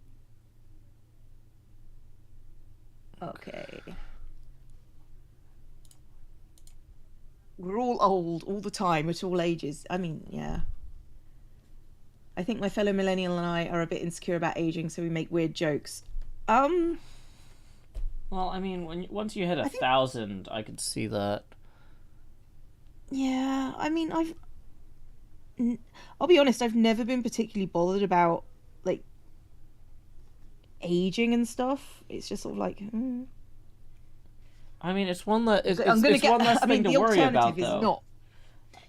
Okay. We're all old all the time at all ages. I mean, yeah. I think my fellow millennial and I are a bit insecure about aging, so we make weird jokes. Well, I mean, once you hit 1,000, I could see that. Yeah, I mean, I'll be honest, I've never been particularly bothered about, like, aging and stuff. It's just sort of like, I mean, it's one that it's one less thing to worry about, though. Not.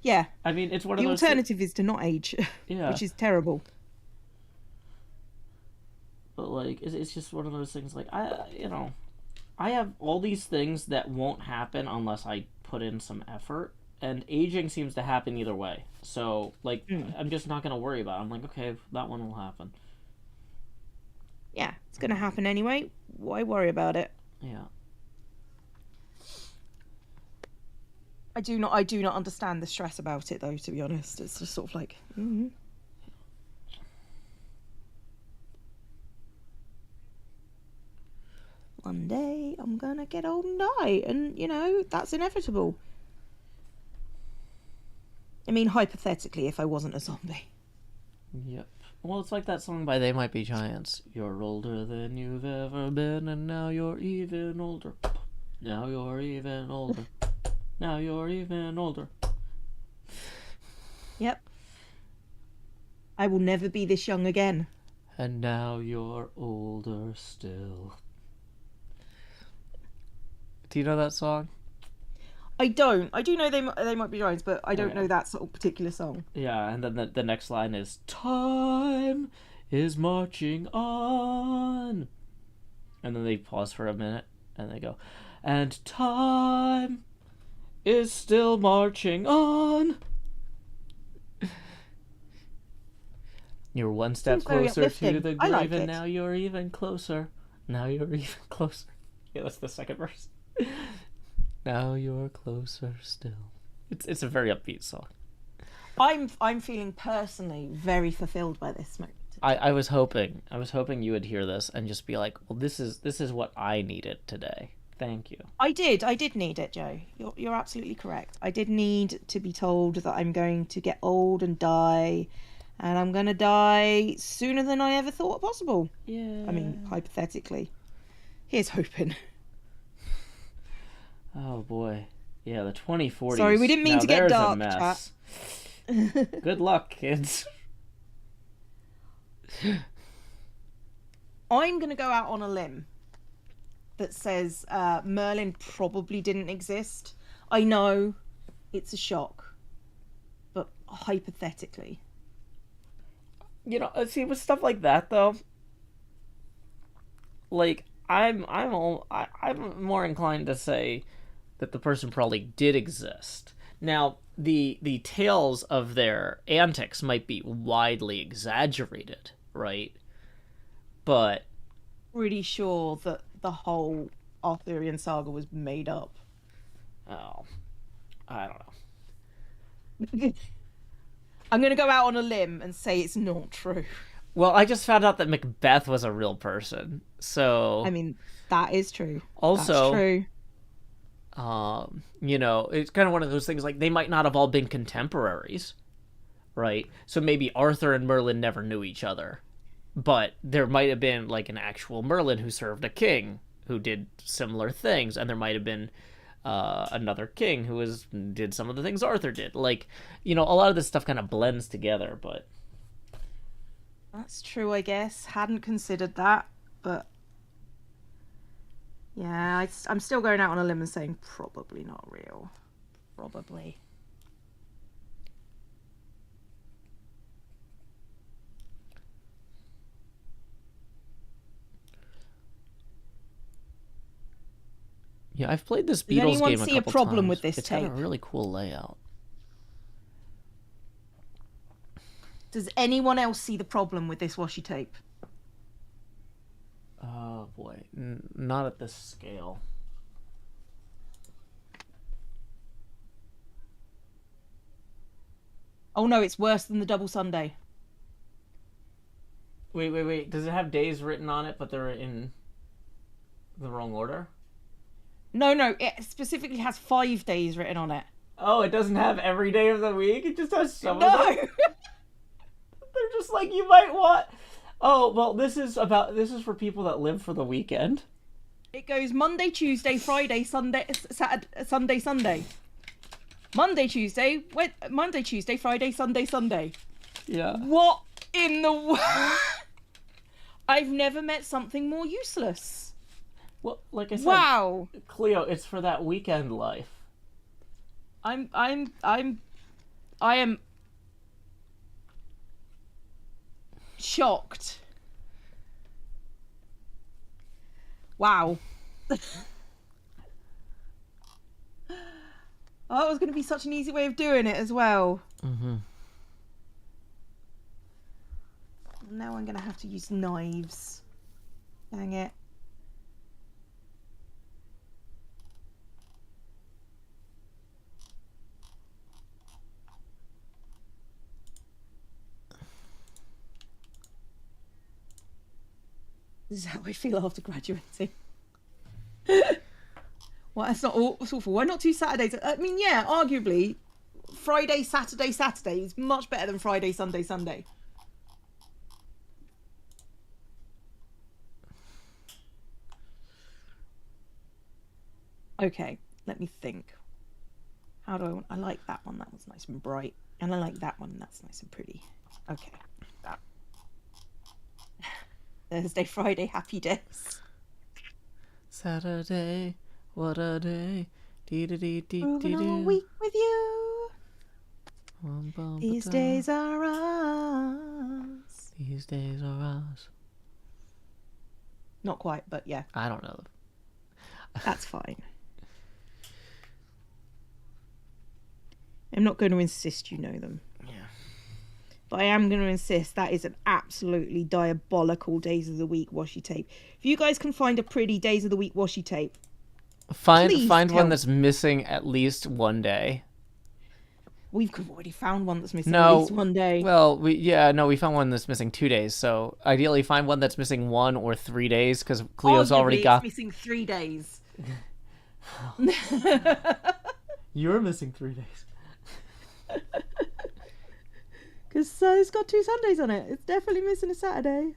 Yeah. I mean, it's one of those. The alternative is to not age, yeah, which is terrible. But like, it's just one of those things. Like, I have all these things that won't happen unless I put in some effort, and aging seems to happen either way. So, like, I'm just not gonna worry about it. I'm like, okay, that one will happen. Yeah, it's gonna happen anyway. Why worry about it? Yeah. I do not understand the stress about it, though. To be honest, it's just sort of like. One day I'm gonna get old and die, and that's inevitable. I mean, hypothetically, if I wasn't a zombie. Yep. Well, it's like that song by They Might Be Giants. You're older than you've ever been, and now you're even older. Now you're even older. Now you're even older. Yep. I will never be this young again. And now you're older still. Do you know that song? I don't. I do know they might be giants, but I don't know that sort of particular song. Yeah, and then the next line is time is marching on. And then they pause for a minute and they go, and time is still marching on. You're one step closer to the grave, and now you're even closer. Now you're even closer. Yeah, that's the second verse. Now you're closer still. It's a very upbeat song. I'm feeling personally very fulfilled by this moment. I was hoping you would hear this and just be like, well, this is what I needed today. Thank you. I did need it, Joe. You're absolutely correct. I did need to be told that I'm going to get old and die, and I'm going to die sooner than I ever thought possible. Yeah. I mean, hypothetically. Here's hoping. Oh boy. Yeah, the 2040s. Sorry, we didn't mean to get dark, a mess. Good luck, kids. I'm going to go out on a limb that says Merlin probably didn't exist. I know it's a shock, but hypothetically. See, with stuff like that though, like I'm more inclined to say that the person probably did exist. Now, the tales of their antics might be widely exaggerated, right? But pretty sure that the whole Arthurian saga was made up. Oh, I don't know. I'm going to go out on a limb and say it's not true. Well, I just found out that Macbeth was a real person. I So, mean, that is true. That's also, true. it's kind of one of those things like they might not have all been contemporaries, right? So maybe Arthur and Merlin never knew each other. But there might have been like an actual Merlin who served a king who did similar things, and there might have been another king who did some of the things Arthur did. Like, a lot of this stuff kind of blends together, but That's true, I guess. Hadn't considered that, but yeah, I'm still going out on a limb and saying probably not real. Probably. yeah, I've played this Does Beatles anyone game a see a couple problem times. with this It's got a tape? really cool layout. Does anyone else see the problem with this washi tape? Oh boy, not at this scale. Oh no, it's worse than the double Sunday. Wait. Does it have days written on it, but they're in the wrong order? No, it specifically has 5 days written on it. Oh, it doesn't have every day of the week. It just has some of them. No! They're just like you might want. Oh well, this is for people that live for the weekend. It goes Monday, Tuesday, Friday, Sunday, Saturday, Sunday, Sunday. Monday, Tuesday, Friday, Sunday, Sunday. Yeah. What in the world? I've never met something more useless. Well, like I said, Wow. Cleo, it's for that weekend life. I am shocked. Wow. Oh, that was going to be such an easy way of doing it as well. Mm-hmm. Now I'm going to have to use knives. Dang it. This is how I feel after graduating. Well, that's not awful. Why not 2 Saturdays? I mean, yeah, arguably, Friday, Saturday, Saturday is much better than Friday, Sunday, Sunday. Okay, let me think. How do I want? I like that one. That one's nice and bright. And I like that one. That's nice and pretty. Okay. That. Thursday, Friday, happy days. Saturday, what a day. Moving all week with you. These days are ours. These days are ours. Not quite, but yeah. I don't know. That's fine. I'm not going to insist you know them. Yeah. But I am going to insist that is an absolutely diabolical Days of the Week washi tape. If you guys can find a pretty Days of the Week washi tape, Find tell one me. that's missing at least one day. We've already found one that's missing at least one day. Well, we found one that's missing 2 days. So ideally, find one that's missing 1 or 3 days because Cleo's Arguably, already got. It's missing 3 days. You're missing 3 days. Because it's got 2 Sundays on it. It's definitely missing a Saturday.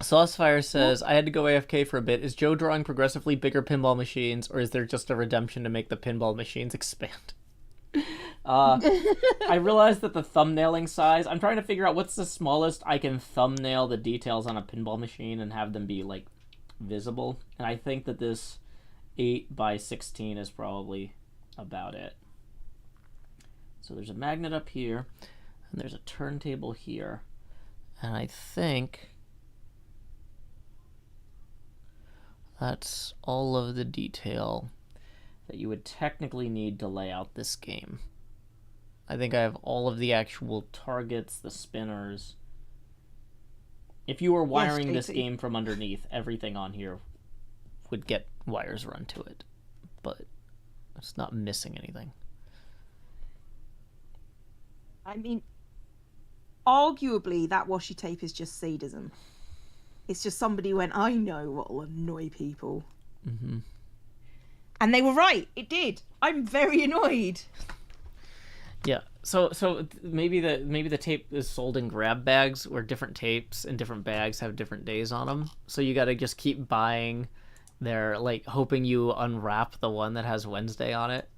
Saucefire says, I had to go AFK for a bit. Is Joe drawing progressively bigger pinball machines, or is there just a redemption to make the pinball machines expand? I realized that the thumbnailing size, I'm trying to figure out what's the smallest I can thumbnail the details on a pinball machine and have them be, like, visible. And I think that this 8x16 is probably about it. So there's a magnet up here, and there's a turntable here. And I think that's all of the detail that you would technically need to lay out this game. I think I have all of the actual targets, the spinners. If you were wiring this game from underneath, everything on here would get wires run to it. But it's not missing anything. I mean, arguably that washi tape is just sadism. It's just somebody went, I know what will annoy people. Mm-hmm. And they were right. It did. I'm very annoyed. Yeah. So maybe the tape is sold in grab bags where different tapes and different bags have different days on them. So you got to just keep buying their, like, hoping you unwrap the one that has Wednesday on it.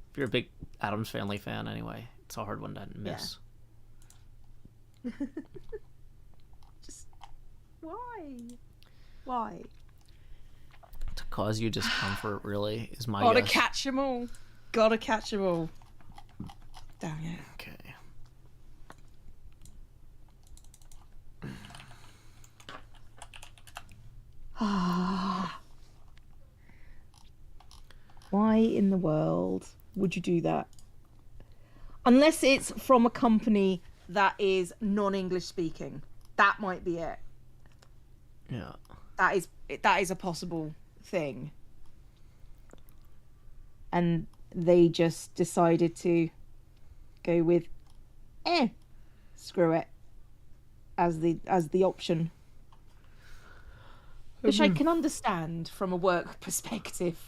If you're a big Addams Family fan, anyway, it's a hard one to miss. Yeah. Just why? To cause you discomfort, really, is my Gotta guess. catch them all. Gotta catch them all. Damn it. Okay. Why in the world would you do that? Unless it's from a company that is non-English speaking. That might be it. Yeah. That is a possible thing. And they just decided to go with screw it as the option. Which I can understand from a work perspective.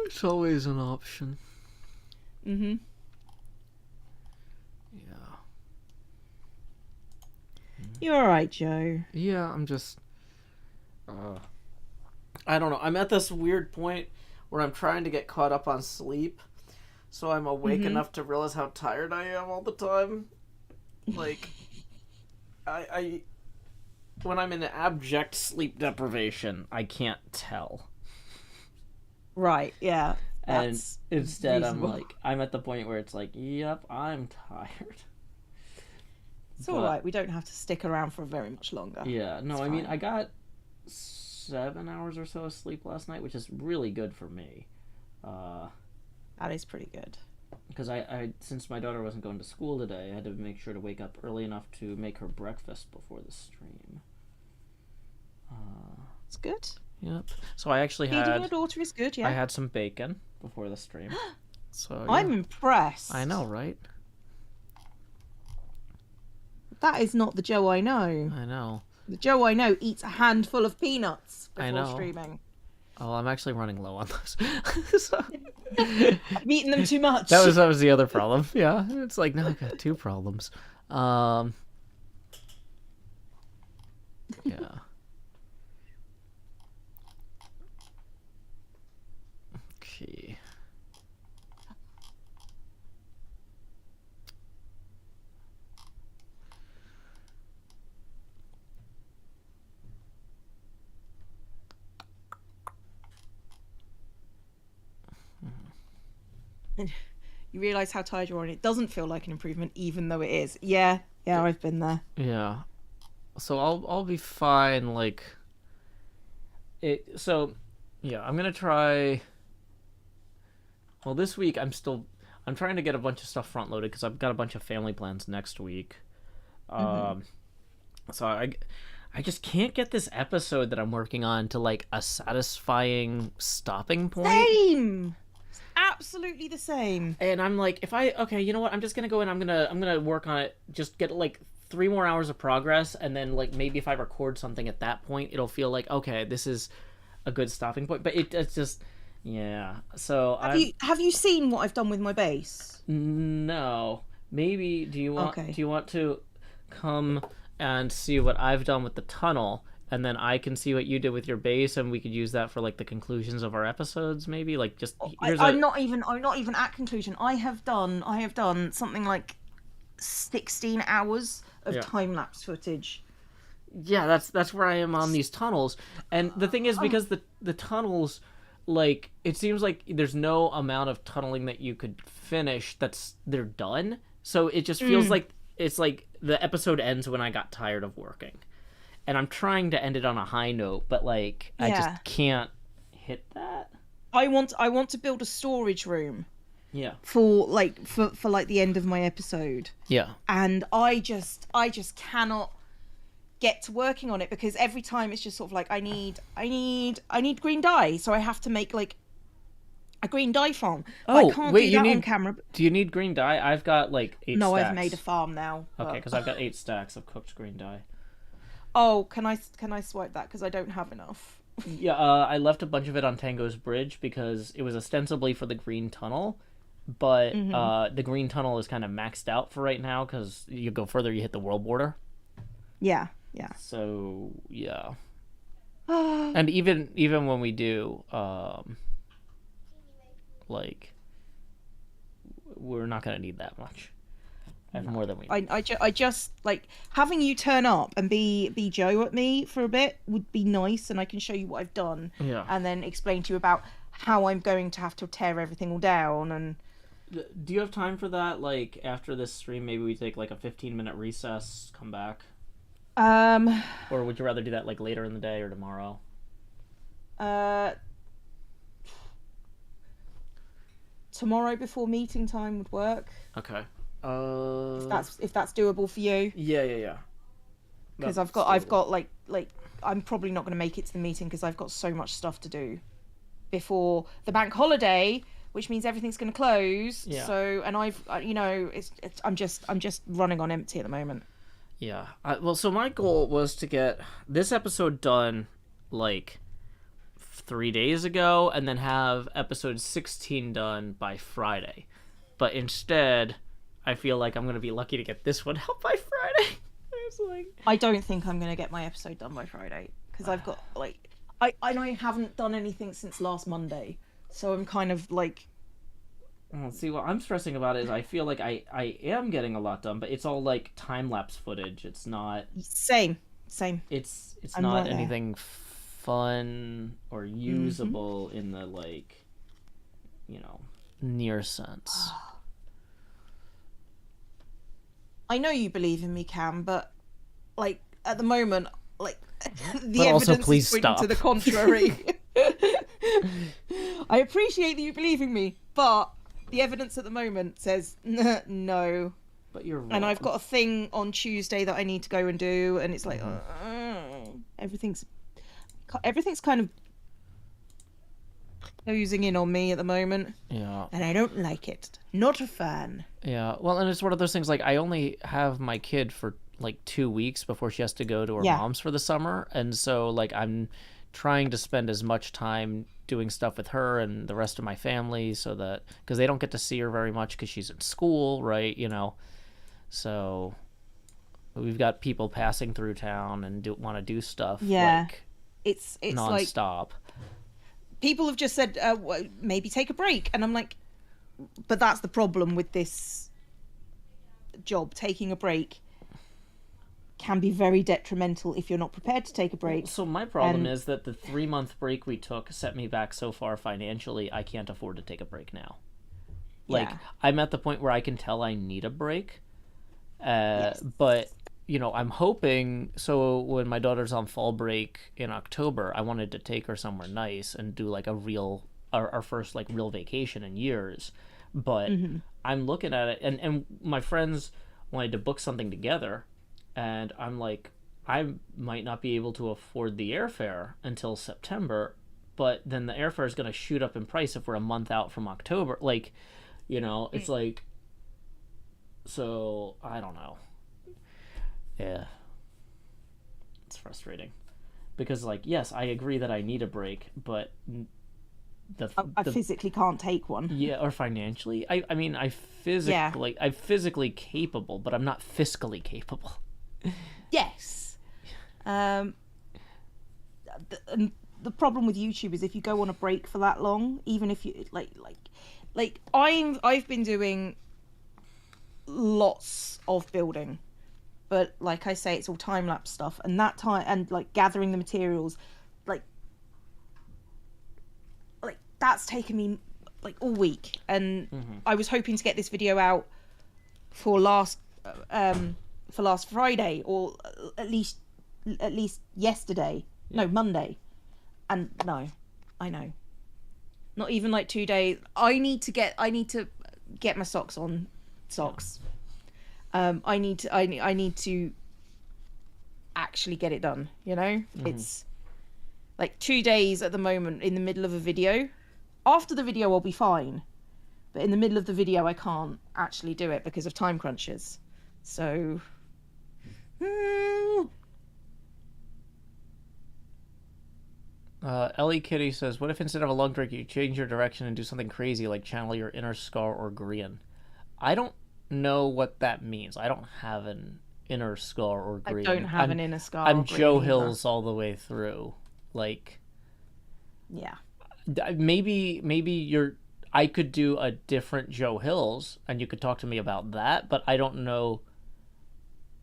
It's always an option. Mm-hmm. Yeah. You all right, Joe? Yeah, I'm just... I don't know. I'm at this weird point where I'm trying to get caught up on sleep, so I'm awake enough to realize how tired I am all the time. Like, I when I'm in abject sleep deprivation, I can't tell. Right, yeah. And That's instead reasonable. I'm at the point where it's like, yep, I'm tired. It's all right. We don't have to stick around for very much longer. Yeah, no, It's I mean, fine. I got 7 hours or so of sleep last night, which is really good for me. That is pretty good. Because I since my daughter wasn't going to school today, I had to make sure to wake up early enough to make her breakfast before the stream. It's good. Yep. So I actually Feeding your had daughter is good, yeah. I had some bacon before the stream. So yeah. I'm impressed. I know, right? That is not the Joe I know. I know. The Joe I know eats a handful of peanuts I before know. streaming. Oh, I'm actually running low on those. So, I've eaten them too much. that was the other problem. Yeah, it's like now I got two problems. Yeah. Okay. You realise how tired you are and it doesn't feel like an improvement even though it is. Yeah, I've been there. Yeah. So I'll be fine, like it. So yeah, I'm gonna try. Well, this week I'm trying to get a bunch of stuff front loaded because I've got a bunch of family plans next week. So I just can't get this episode that I'm working on to like a satisfying stopping point. Same. It's absolutely the same. And I'm like, okay, you know what? I'm just gonna go in. I'm gonna work on it. Just get like 3 more hours of progress, and then like maybe if I record something at that point, it'll feel like okay, this is a good stopping point. But it's just, yeah. So Have you seen what I've done with my bass? no. Maybe do you want Okay. to come and see what I've done with the tunnel, and then I can see what you did with your bass, and we could use that for like the conclusions of our episodes. Maybe like just I'm not even at conclusion. I have done something like 16 hours of time lapse footage. Yeah, that's where I am on these tunnels. And the thing is, because the tunnels, like, it seems like there's no amount of tunneling that you could finish they're done. So it just feels like it's like the episode ends when I got tired of working. And I'm trying to end it on a high note, but like I just can't hit that. I want to build a storage room. Yeah. For the end of my episode. Yeah. And I just cannot get to working on it because every time it's just sort of like I need green dye, so I have to make like a green dye farm, but I Oh, can't wait, do that on camera. do you need green dye? I've got like 8 No, stacks. I've made a farm now. Okay, But... because I've got 8 stacks of cooked green dye. Oh, can I swipe that because I don't have enough? Yeah, I left a bunch of it on Tango's Bridge because it was ostensibly for the green tunnel, but the green tunnel is kind of maxed out for right now because you go further, you hit the world border. Yeah, yeah. So yeah, and even when we do, like, we're not gonna need that much. I have more than we need. I just like having you turn up and be Joe at me for a bit would be nice, and I can show you what I've done, Yeah. and then explain to you about how I'm going to have to tear everything all down. And Do you have time for that? Like, after this stream, maybe we take like a 15-minute recess, come back? Or would you rather do that like later in the day or tomorrow? Tomorrow before meeting time would work. Okay. If that's doable for you. Yeah. Because I've got like I'm probably not going to make it to the meeting because I've got so much stuff to do before the bank holiday, which means everything's going to close. Yeah. So, and I'm just running on empty at the moment. Yeah. Well, so my goal was to get this episode done like 3 days ago and then have episode 16 done by Friday. But instead, I feel like I'm going to be lucky to get this one out by Friday. I don't think I'm going to get my episode done by Friday because I've got like I haven't done anything since last Monday. So I'm kind of like, well, see, what I'm stressing about is I feel like I am getting a lot done, but it's all like time-lapse footage. It's not... Same. It's I'm not right anything fun or usable in the, like, near sense. I know you believe in me, Cam, but like at the moment, like the But also, evidence please is pointing stop. to the contrary. I appreciate that you believe in me, but the evidence at the moment says no. But you're wrong. And I've got a thing on Tuesday that I need to go and do, and it's like everything's kind of closing in on me at the moment. Yeah. And I don't like it. Not a fan. Yeah. Well, and it's one of those things, like, I only have my kid for like 2 weeks before she has to go to her mom's for the summer, and so like I'm trying to spend as much time doing stuff with her and the rest of my family, so that because they don't get to see her very much because she's in school, right? So we've got people passing through town and want to do stuff. Yeah, like, it's nonstop. Like, people have just said maybe take a break, and I'm like, but that's the problem with this job. Taking a break can be very detrimental if you're not prepared to take a break. So my problem is that the 3-month break we took set me back so far financially, I can't afford to take a break now. Like, I'm at the point where I can tell I need a break. But, I'm hoping, so when my daughter's on fall break in October, I wanted to take her somewhere nice and do like our first like real vacation in years. But I'm looking at it, and my friends wanted to book something together. And I'm like, I might not be able to afford the airfare until September, but then the airfare is going to shoot up in price if we're a month out from October. Like, it's like, so I don't know. Yeah. It's frustrating. Because, like, yes, I agree that I need a break, but I physically can't take one. Yeah, or financially. I mean, I'm physically capable, but I'm not fiscally capable. Yes. The problem with YouTube is if you go on a break for that long, even if you like I've been doing lots of building, but like I say, it's all time-lapse stuff, and that time and like gathering the materials, like that's taken me like all week, and I was hoping to get this video out for last Friday, or at least yesterday. No, Monday. And no, I know. Not even like 2 days. I need to get my socks on. I need to actually get it done, It's like 2 days at the moment in the middle of a video, After the video, I'll be fine, but in the middle of the video, I can't actually do it because of time crunches. So, Ellie Kitty says, "What if instead of a long drink, you change your direction and do something crazy like channel your inner Scar or Grian?" I don't know what that means. I don't have an inner Scar or I Grian. don't have an inner Scar. I'm or Joe Grian Hills all the way through. Like, yeah. maybe you're. I could do a different Joe Hills, and you could talk to me about that. But I don't know.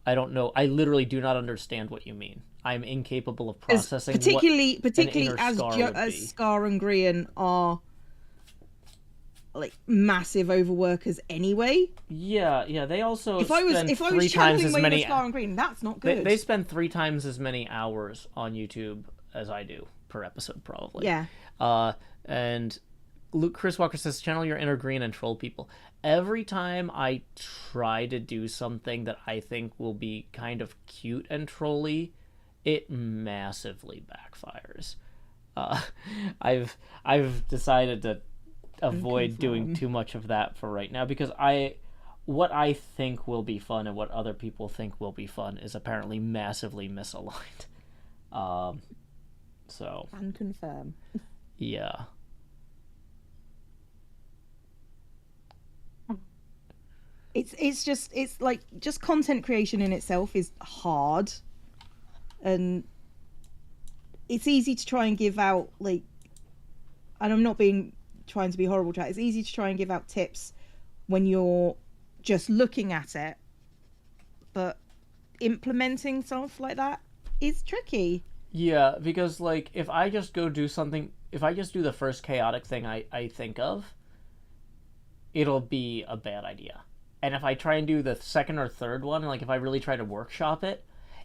I don't know. I literally do not understand what you mean. I'm incapable of processing particularly as Scar and Grian are like massive overworkers anyway. Yeah. They also if I was times as many Scar and Grian, that's not good. They spend 3 times as many hours on YouTube as I do per episode, probably. Yeah. And Chris Walker says, channel your inner Green and troll people. Every time I try to do something that I think will be kind of cute and trolly, it massively backfires. I've decided to avoid doing too much of that for right now, because what I think will be fun and what other people think will be fun is apparently massively misaligned. So. And confirm. Yeah. It's like just content creation in itself is hard, and it's easy to try and give out like, and I'm not trying to be horrible, chat. It's easy to try and give out tips when you're just looking at it, but implementing stuff like that is tricky. Yeah, because like if I just do the first chaotic thing I think of, it'll be a bad idea. And if I try and do the second or third one, like if I really try to workshop it,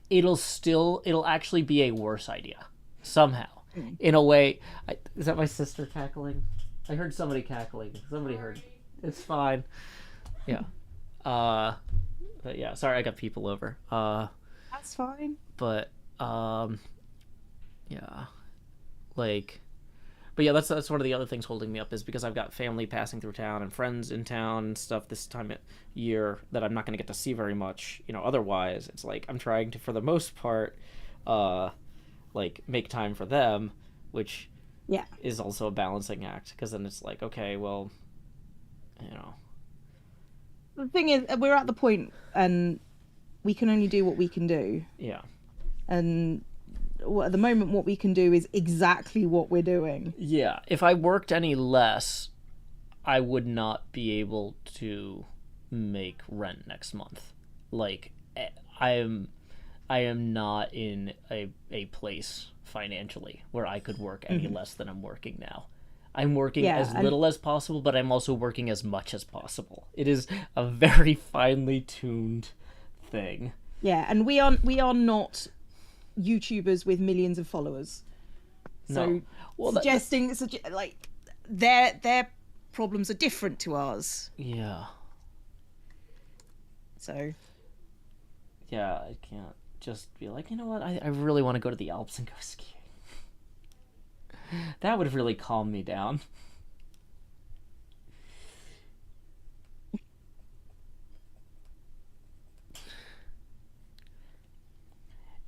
it'll actually be a worse idea somehow. In a way. Is that my sister cackling? I heard somebody cackling. Somebody heard. It's fine. Yeah. But yeah, sorry I got people over. That's fine. But yeah. But yeah, that's one of the other things holding me up, is because I've got family passing through town and friends in town and stuff this time of year that I'm not going to get to see very much, otherwise. It's like I'm trying to, for the most part, make time for them, which is also a balancing act, because then it's like, okay, well, The thing is, we're at the point and we can only do what we can do. Yeah. And at the moment, what we can do is exactly what we're doing. Yeah. If I worked any less, I would not be able to make rent next month. Like, I am not in a place financially where I could work any less than I'm working now. I'm working as little as possible, but I'm also working as much as possible. It is a very finely tuned thing. Yeah, and we are not YouTubers with millions of followers. So no. Well, like their problems are different to ours. Yeah. So. Yeah, I can't just be like, you know what? I really want to go to the Alps and go skiing. That would really calm me down.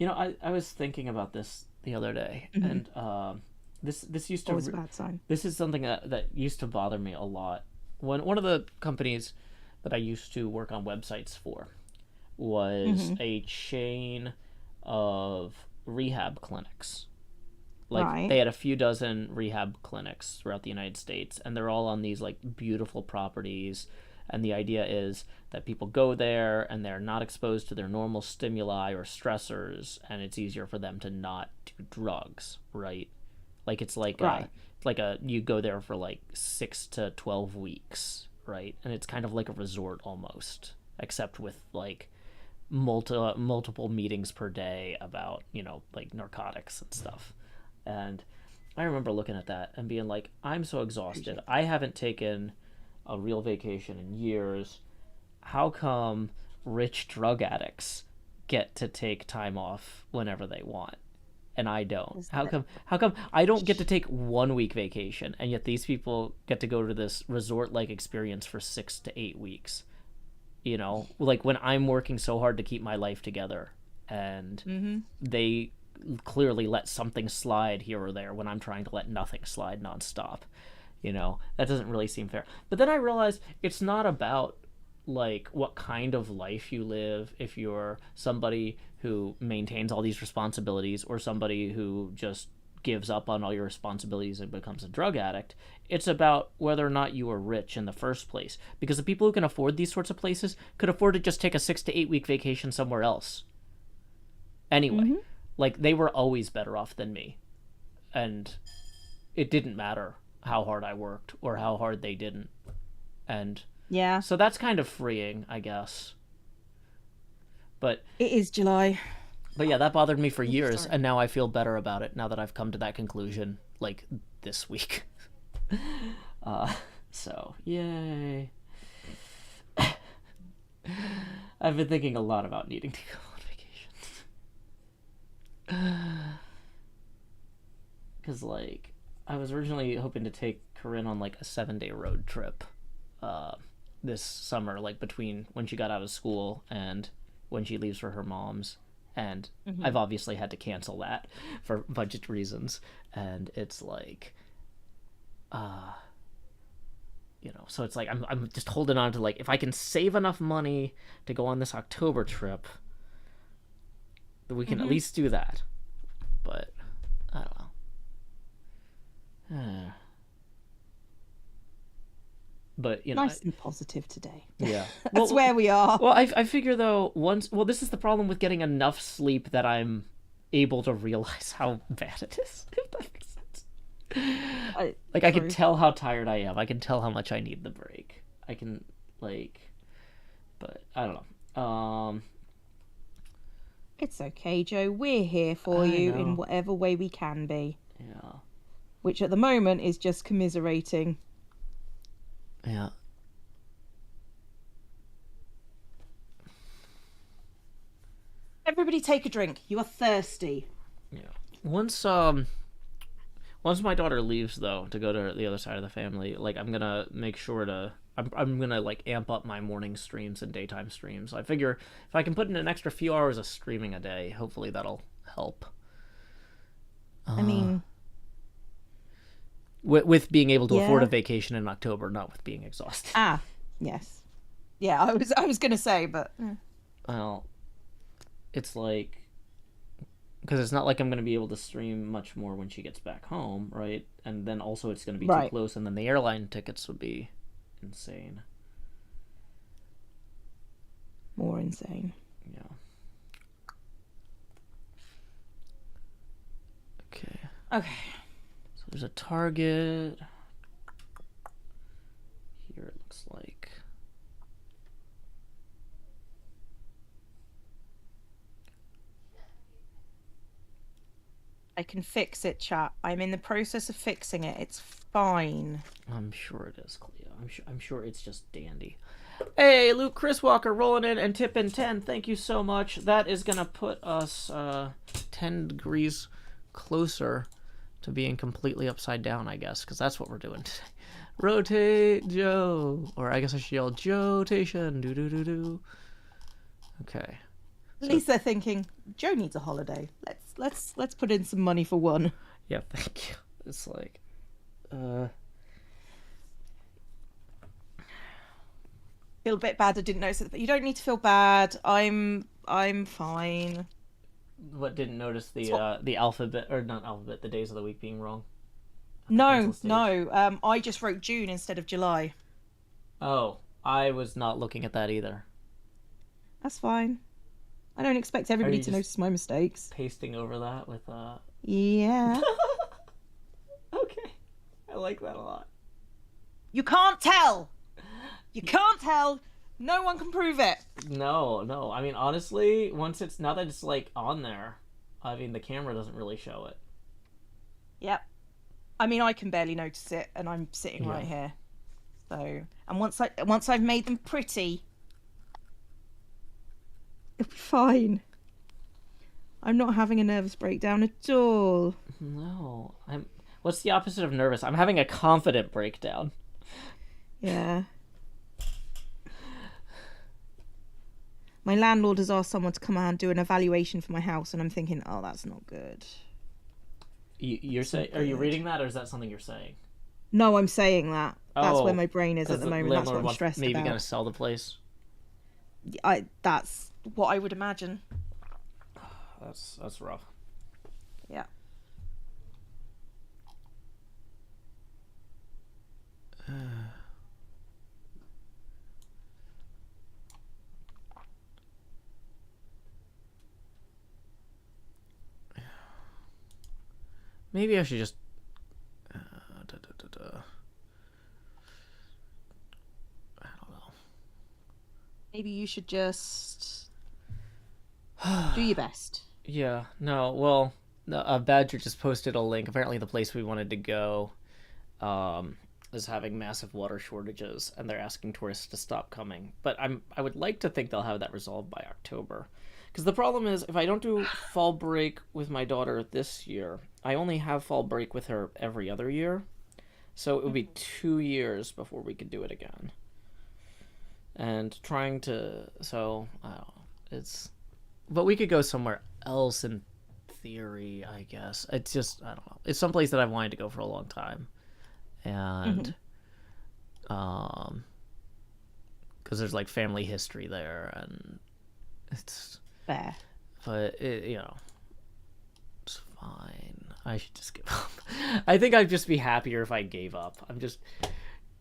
I was thinking about this the other day, and this used to always a bad sign. This is something that used to bother me a lot. One of the companies that I used to work on websites for was a chain of rehab clinics. They had a few dozen rehab clinics throughout the United States, and they're all on these beautiful properties. And the idea is that people go there and they're not exposed to their normal stimuli or stressors, and it's easier for them to not do drugs, right? It's you go there for 6 to 12 weeks, right? And it's kind of like a resort almost, except with multiple meetings per day about, narcotics and stuff. And I remember looking at that and being like, I'm so exhausted. I haven't taken a real vacation in years. How come rich drug addicts get to take time off whenever they want? and I don't? Is How that- come? How come I don't get to take 1 week vacation, and yet these people get to go to this resort-like experience for 6 to 8 weeks? You know, like when I'm working so hard to keep my life together, and they clearly let something slide here or there when I'm trying to let nothing slide nonstop. You know, that doesn't really seem fair. But then I realized it's not about like what kind of life you live, if you're somebody who maintains all these responsibilities or somebody who just gives up on all your responsibilities and becomes a drug addict. It's about whether or not you are rich in the first place, because the people who can afford these sorts of places could afford to just take a 6 to 8 week vacation somewhere else anyway. Like, they were always better off than me, and it didn't matter how hard I worked or how hard they didn't. And Yeah. so that's kind of freeing, I guess. But It is July. yeah, that bothered me for years, sorry. and now I feel better about it now that I've come to that conclusion, like, this week. So, yay. I've been thinking a lot about needing to go on vacation. Because, like, I was originally hoping to take Corinne on, like, a 7-day road trip this summer, like, between when she got out of school and when she leaves for her mom's. And I've obviously had to cancel that for budget reasons. And it's like, you know, so it's like I'm just holding on to, like, if I can save enough money to go on this October trip, we can at least do that. But I don't know. But, you know, Nice and positive today. yeah. That's where we are. Well, I figure, though, this is the problem with getting enough sleep, that I'm able to realize how bad it is, if that makes sense. Like, I can tell how tired I am. I can tell how much I need the break. I can, like, but I don't know. It's okay, Joe. We're here for you in whatever way we can be. Yeah. Which at the moment is just commiserating. Yeah. Everybody take a drink. You are thirsty. Yeah. Once my daughter leaves, though, to go to the other side of the family, like, I'm gonna make sure to I'm gonna, like, amp up my morning streams and daytime streams. I figure if I can put in an extra few hours of streaming a day, hopefully that'll help. I mean, with being able to afford a vacation in October, not with being exhausted. Yes. Yeah, I was gonna say, but Well, it's like, because it's not like I'm going to be able to stream much more when she gets back home, right? And then also it's going to be too close, and then the airline tickets would be insane. More insane. Yeah. Okay. Okay. So there's a target. Here it looks like. I can fix it, chat. I'm in the process of fixing it. It's fine. I'm sure it is, Cleo. I'm sure it's just dandy. Hey, Luke Chris Walker rolling in and tipping 10. Thank you so much. That is going to put us 10 degrees closer to being completely upside down, I guess, because that's what we're doing today. Rotate, Joe. Or I guess I should yell, Joe-tation. Do-do-do-do. Okay. At least they're thinking Joe needs a holiday. Let's put in some money for one. Yeah, thank you. It's like, Feel a bit bad. I didn't notice it, but you don't need to feel bad. I'm fine. What, didn't notice the alphabet, or not alphabet, the days of the week being wrong? No. I just wrote June instead of July. Oh, I was not looking at that either. That's fine. I don't expect everybody to notice my mistakes. Pasting over that with Yeah. Okay. I like that a lot. You can't tell. You can't tell. No one can prove it. No. I mean, honestly, now that it's, like, on there, I mean, the camera doesn't really show it. Yep. I mean, I can barely notice it, and I'm sitting right here. So, and once I've made them pretty, it'll be fine. I'm not having a nervous breakdown at all. No, I'm. What's the opposite of nervous? I'm having a confident breakdown. Yeah. My landlord has asked someone to come out and do an evaluation for my house, and I'm thinking, oh, that's not good. You're saying? Are you reading that, or is that something you're saying? No, I'm saying that. That's where Oh, my brain is at the moment. That's what I'm stressed maybe about. gonna sell the place. That's what I would imagine. That's rough. Yeah. Maybe I should just. I don't know. Maybe you should just do your best. Yeah. No. Well, Badger just posted a link. Apparently, the place we wanted to go, is having massive water shortages, and they're asking tourists to stop coming. But I would like to think they'll have that resolved by October. Because the problem is, if I don't do fall break with my daughter this year, I only have fall break with her every other year. So it would be 2 years before we could do it again. And trying to... So, I don't know. It's... But we could go somewhere else in theory, I guess. It's just, I don't know. It's someplace that I've wanted to go for a long time. And... Because there's, like, family history there, and it's... Fair. But, it's fine. I should just give up. I think I'd just be happier if I gave up. I'm just...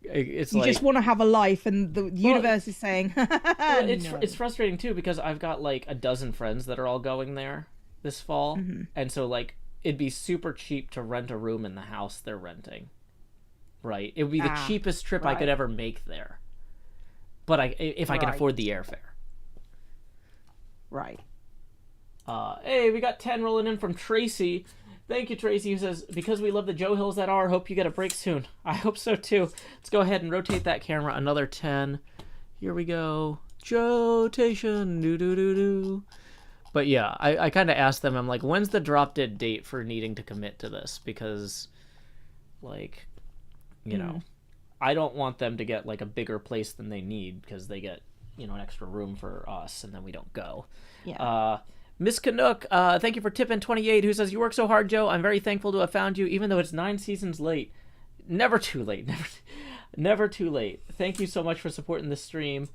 It's you like... just want to have a life, and the universe is saying... It's frustrating, too, because I've got, like, a dozen friends that are all going there this fall. And so, like, it'd be super cheap to rent a room in the house they're renting. Right? It would be the cheapest trip I could ever make there. But if I can afford the airfare. Right. Hey, we got 10 rolling in from Tracy. Thank you, Tracy, who says, because we love the Joe Hills that are, hope you get a break soon. I hope so, too. Let's go ahead and rotate that camera another 10. Here we go. Rotation. Do-do-do-do. But yeah, I kind of asked them, I'm like, when's the drop dead date for needing to commit to this? Because, like, I don't want them to get, like, a bigger place than they need because they get, an extra room for us and then we don't go. Yeah. Miss Canuck, thank you for tipping 28, who says, you work so hard, Joe. I'm very thankful to have found you, even though it's 9 seasons late. Never too late. Never too late. Thank you so much for supporting the stream.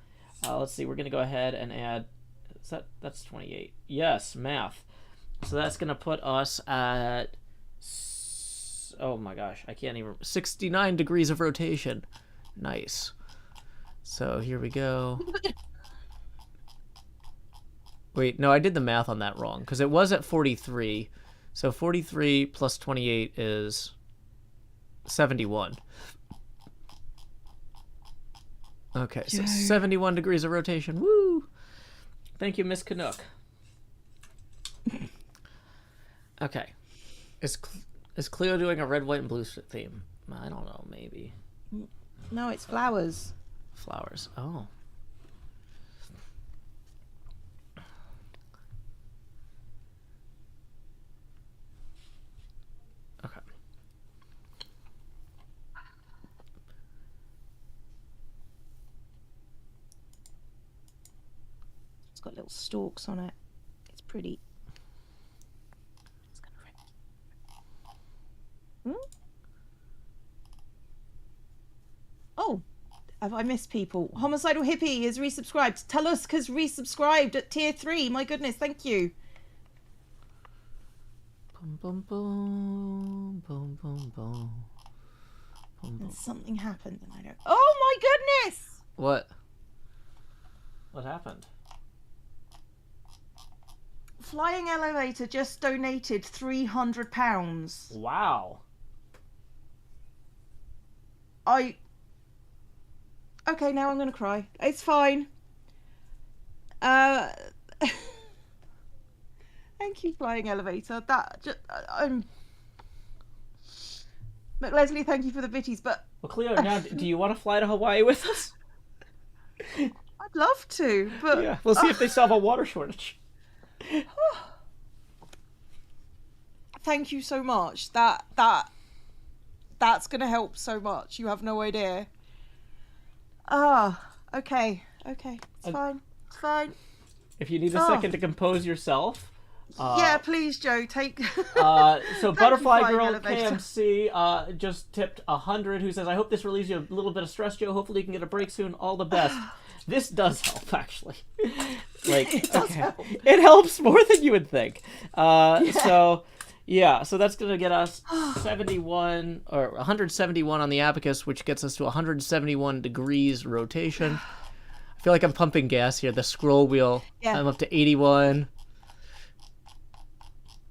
Let's see. We're going to go ahead and add... That's 28. Yes, math. So that's going to put us at... Oh my gosh. I can't even... 69 degrees of rotation. Nice. So here we go. Wait, no, I did the math on that wrong, because it was at 43. So 43 plus 28 is 71. Okay, so 71 degrees of rotation. Woo! Thank you, Miss Canuck. Okay. Is Cleo doing a red, white, and blue theme? I don't know, maybe. No, it's flowers. Flowers. Oh. Okay. It's got little stalks on it. It's pretty. It's gonna rip. Oh, have I missed people? Homicidal Hippie is resubscribed. Talusk has resubscribed at tier 3. My goodness, thank you. Boom, boom, boom, boom, boom, boom. And something happened and I don't... Oh my goodness! What? What happened? Flying Elevator just donated £300. Wow. Okay, now I'm gonna cry. It's fine. Thank you, Flying Elevator. I'm... But Leslie, thank you for the bitties, but... Well, Cleo, now, do you want to fly to Hawaii with us? I'd love to, but... Yeah, we'll see if they solve a water shortage. Thank you so much. That's gonna help so much. You have no idea. Okay. It's fine. It's fine. If you need a second to compose yourself. Yeah, please, Joe. Take. So Butterfly Flying Girl Elevator. KMC just tipped 100. Who says, "I hope this relieves you a little bit of stress, Joe. Hopefully you can get a break soon. All the best." This does help, actually. Like, It does help. It helps more than you would think. So that's gonna get us 71 or 171 on the abacus, which gets us to 171 degrees rotation. I feel like I'm pumping gas here. The scroll wheel. Yeah. I'm up to 81.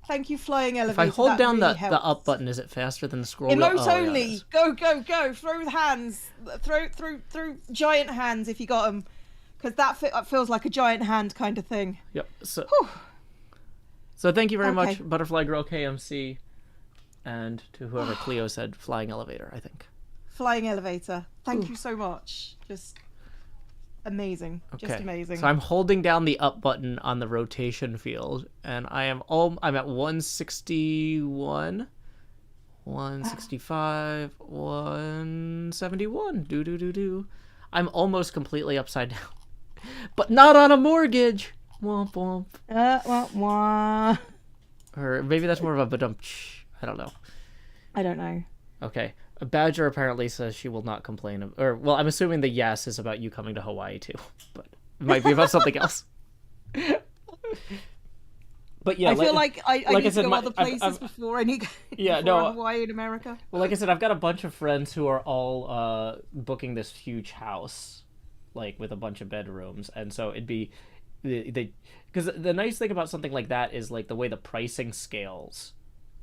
Thank you, Flying Elevator. If I hold down really the helps. up button, is it faster than the scroll wheel? Emote Oh, only. yeah, Go. Throw the hands. Throw giant hands if you got them. Because that feels like a giant hand kind of thing. Yep. So thank you very Okay. much, Butterfly Girl KMC, and to whoever Cleo said, Flying Elevator, I think. Flying Elevator. Thank you so much. Just amazing. Okay. Just amazing. So I'm holding down the up button on the rotation field, and I'm at 161, 165, 171. Do. I'm almost completely upside down, but not on a mortgage. Womp womp. Wah. Or maybe that's more of a badum. I don't know. I don't know. Okay. A Badger apparently says she will not complain. Well, I'm assuming the yes is about you coming to Hawaii too, but it might be about something else. But yeah, I feel like I need to go other I've- places before I need Yeah, before no. Hawaii in America. Well, like I said, I've got a bunch of friends who are all booking this huge house, like with a bunch of bedrooms, and so it'd be because the nice thing about something like that is like the way the pricing scales.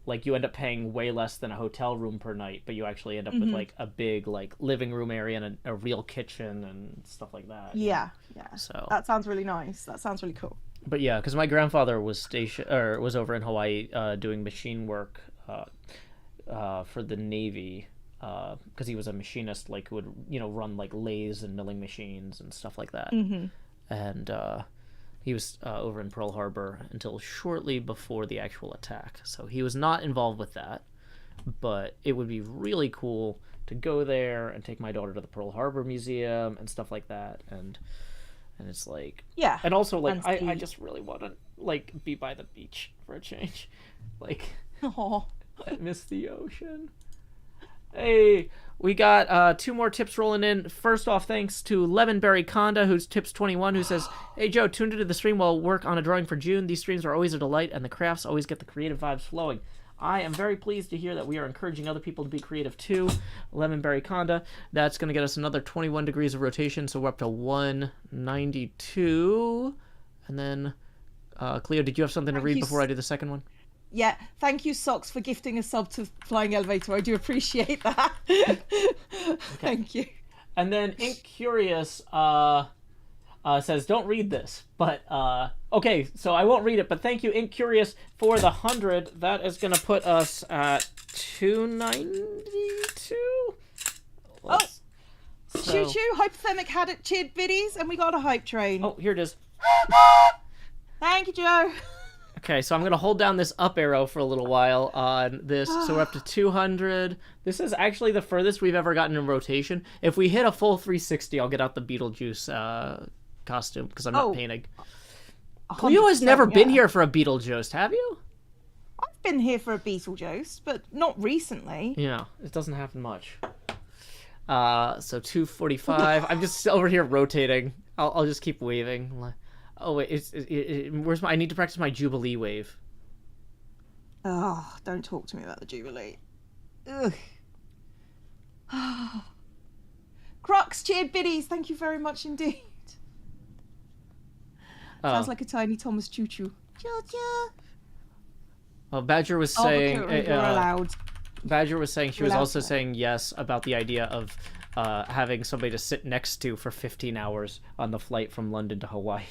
Like you end up paying way less than a hotel room per night, but you actually end up with like a big like living room area and a real kitchen and stuff like that. Yeah. So That sounds really nice. That sounds really cool. But yeah, because my grandfather was was over in Hawaii doing machine work for the Navy because he was a machinist, like who would run like lathes and milling machines and stuff like that. And he was over in Pearl Harbor until shortly before the actual attack, so he was not involved with that. But it would be really cool to go there and take my daughter to the Pearl Harbor Museum and stuff like that, and it's like and also like I just really want to like be by the beach for a change. Like I miss the ocean. Hey, we got 2 more tips rolling in. First off, thanks to Lemonberry Conda, who's tips 21, who says, "Hey Joe, tuned into the stream while work on a drawing for June. These streams are always a delight, and the crafts always get the creative vibes flowing. I am very pleased to hear that we are encouraging other people to be creative too." Lemonberry Conda. That's going to get us another 21 degrees of rotation, so we're up to 192. And then, Cleo, did you have something to read before I do the second one? Yeah, thank you, Socks, for gifting a sub to Flying Elevator. I do appreciate that. Thank you. And then Ink Curious says, "Don't read this," but okay, so I won't read it. But thank you, Ink Curious, for the 100. That is going to put us at 292. Choo choo! Hypothermic had it cheered biddies, and we got a hype train. Oh, here it is. Thank you, Joe. Okay, so I'm going to hold down this up arrow for a little while on this. So we're up to 200. This is actually the furthest we've ever gotten in rotation. If we hit a full 360, I'll get out the Beetlejuice costume, because I'm not painting. Cleo has never been here for a Beetlejuice, have you? I've been here for a Beetlejuice, but not recently. Yeah, it doesn't happen much. So 245. I'm just over here rotating. I'll just keep waving. Oh wait, where's my? I need to practice my Jubilee wave. Oh, don't talk to me about the Jubilee. Ugh. Crux cheered biddies. Thank you very much indeed. Sounds like a tiny Thomas Choo Choo. Choo Choo. Well, Badger was saying. You're allowed. Badger was saying she was also saying yes about the idea of having somebody to sit next to for 15 hours on the flight from London to Hawaii.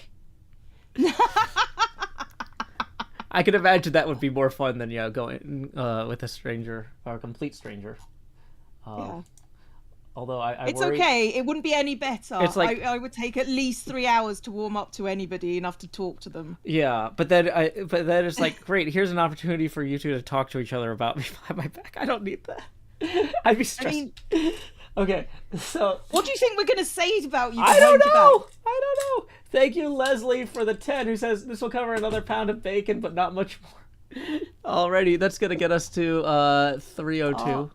I could imagine that would be more fun than going with a stranger or a complete stranger. Yeah. Although I It's worry. okay. It wouldn't be any better. It's like, I would take at least 3 hours to warm up to anybody enough to talk to them. yeah, but then it's like, great, here's an opportunity for you two to talk to each other about me behind my back. I don't need that. I'd be I stressed. mean, Okay, so what do you think we're going to say about you? I don't behind your know. back? I don't know. Thank you, Leslie, for the 10, who says this will cover another pound of bacon, but not much more. Alrighty, that's gonna get us to 302. Oh,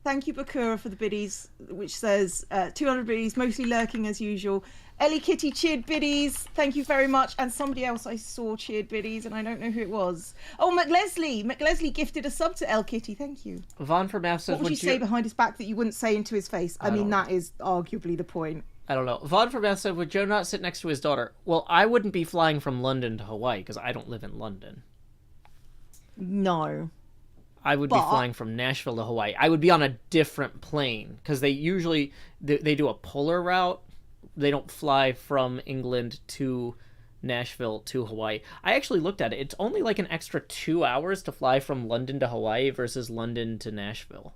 thank you, Bakura, for the biddies, which says 200 biddies, mostly lurking as usual. Ellie Kitty cheered biddies. Thank you very much. And somebody else I saw cheered biddies, and I don't know who it was. Oh, McLeslie. McLeslie gifted a sub to L Kitty. Thank you. Von for Math says, What would you say behind his back that you wouldn't say into his face? I mean, that is arguably the point. I don't know. Vaughn for Math said, would Joe not sit next to his daughter? Well, I wouldn't be flying from London to Hawaii because I don't live in London. No. I would be flying from Nashville to Hawaii. I would be on a different plane because they usually they do a polar route. They don't fly from England to Nashville to Hawaii. I actually looked at it. It's only like an extra 2 hours to fly from London to Hawaii versus London to Nashville.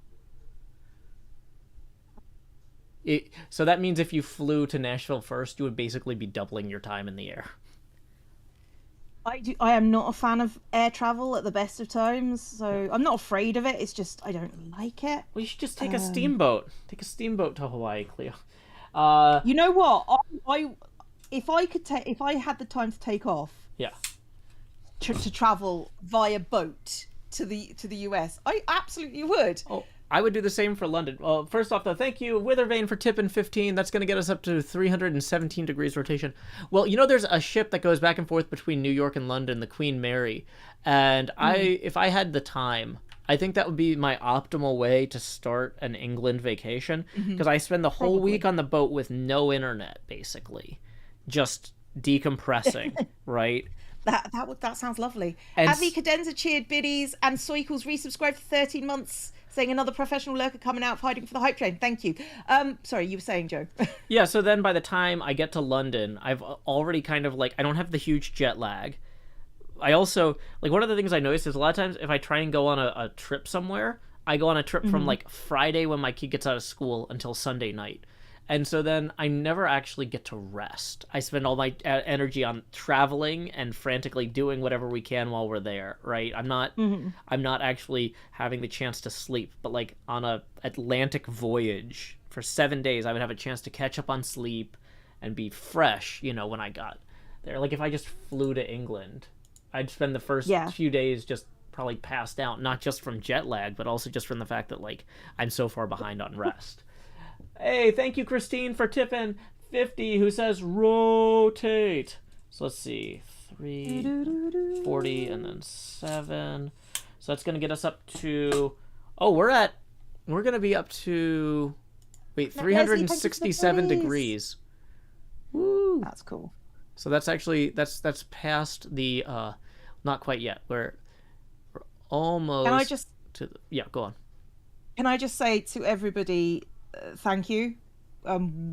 So that means if you flew to Nashville first, you would basically be doubling your time in the air. I am not a fan of air travel at the best of times, so I'm not afraid of it. It's just I don't like it. Well, you should just take a steamboat. Take a steamboat to Hawaii, Cleo. You know what? If I had the time to take off, Yeah. to travel via boat to the US, I absolutely would. Oh, I would do the same for London. Well, first off, though, thank you, Withervane, for tipping 15. That's going to get us up to 317 degrees rotation. Well, you know, there's a ship that goes back and forth between New York and London, the Queen Mary. And if I had the time, I think that would be my optimal way to start an England vacation. Because I spend the whole week on the boat with no internet, basically. Just decompressing, right? That sounds lovely. And Avi Cadenza cheered biddies, and Soycles resubscribed for 13 months, saying another professional lurker coming out hiding for the hype train. Thank you. Sorry, you were saying, Joe. Yeah, so then by the time I get to London, I've already kind of like, I don't have the huge jet lag. I also, like, one of the things I noticed is a lot of times if I try and go on a trip somewhere, I go on a trip from like Friday when my kid gets out of school until Sunday night. And so then I never actually get to rest. I spend all my energy on traveling and frantically doing whatever we can while we're there, right? I'm not actually having the chance to sleep, but like on a Atlantic voyage for 7 days, I would have a chance to catch up on sleep and be fresh, you know, when I got there. Like if I just flew to England, I'd spend the first few days just probably passed out, not just from jet lag, but also just from the fact that like I'm so far behind on rest. Hey, thank you, Christine, for tipping 50, who says rotate. So let's see, 3, 40, and then 7. So that's going to get us up to, we're going to be up to, 367 degrees. Woo! That's cool. So that's actually, that's past the, not quite yet. We're almost Can I just, yeah, go on. Can I just say to everybody, thank you.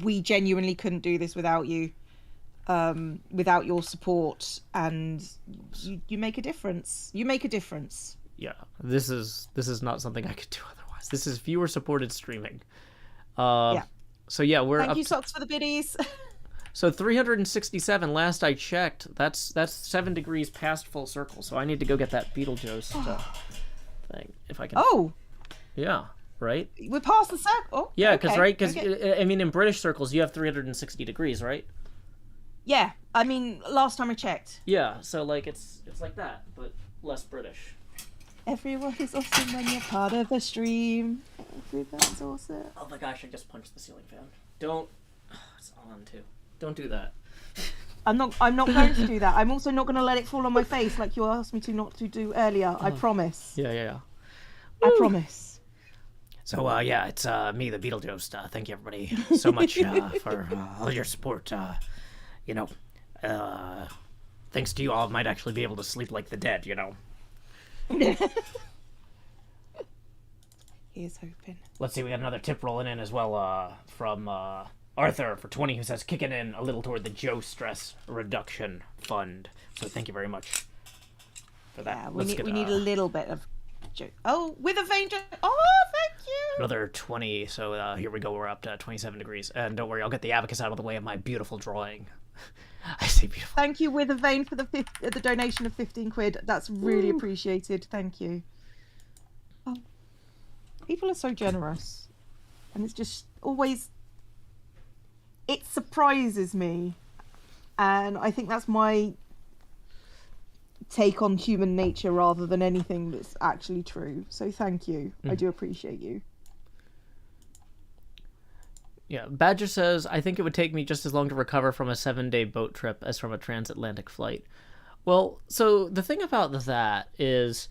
We genuinely couldn't do this without you, without your support, and you make a difference. You make a difference. Yeah, this is not something I could do otherwise. This is viewer supported streaming. So yeah, we're thank up you, Socks, for the biddies. So 367. Last I checked, that's 7 degrees past full circle. So I need to go get that Beetlejuice thing if I can. Oh. Yeah. Right? We're past the circle. Oh, yeah, because I mean, in British circles, you have 360 degrees, right? Yeah, I mean, last time I checked. Yeah, so like it's like that, but less British. Everyone is awesome when you're part of the stream. Everyone's awesome. Oh my gosh, I just punched the ceiling fan. Don't. It's on too. Don't do that. I'm not going to do that. I'm also not going to let it fall on my face like you asked me to not to do earlier. I promise. Yeah. I promise. So, yeah, it's me, the Beetlejuice. Thank you, everybody, so much for all your support. You know, thanks to you all, I might actually be able to sleep like the dead, you know. Here's hoping. Let's see, we got another tip rolling in as well from Arthur for 20, who says, kicking in a little toward the Joe Stress Reduction Fund. So thank you very much for that. Yeah, we need a little bit of... Oh, with a vein... Oh, thank Another 20, so here we go, we're up to 27 degrees. And don't worry, I'll get the abacus out of the way of my beautiful drawing. I say beautiful. Thank you, With a Vein, for the donation of 15 quid. That's really appreciated. Thank you. Oh, people are so generous. And it's just always... It surprises me. And I think that's my take on human nature rather than anything that's actually true. So thank you. I do appreciate you. Yeah, Badger says, I think it would take me just as long to recover from a 7-day boat trip as from a transatlantic flight. Well, so the thing about that is,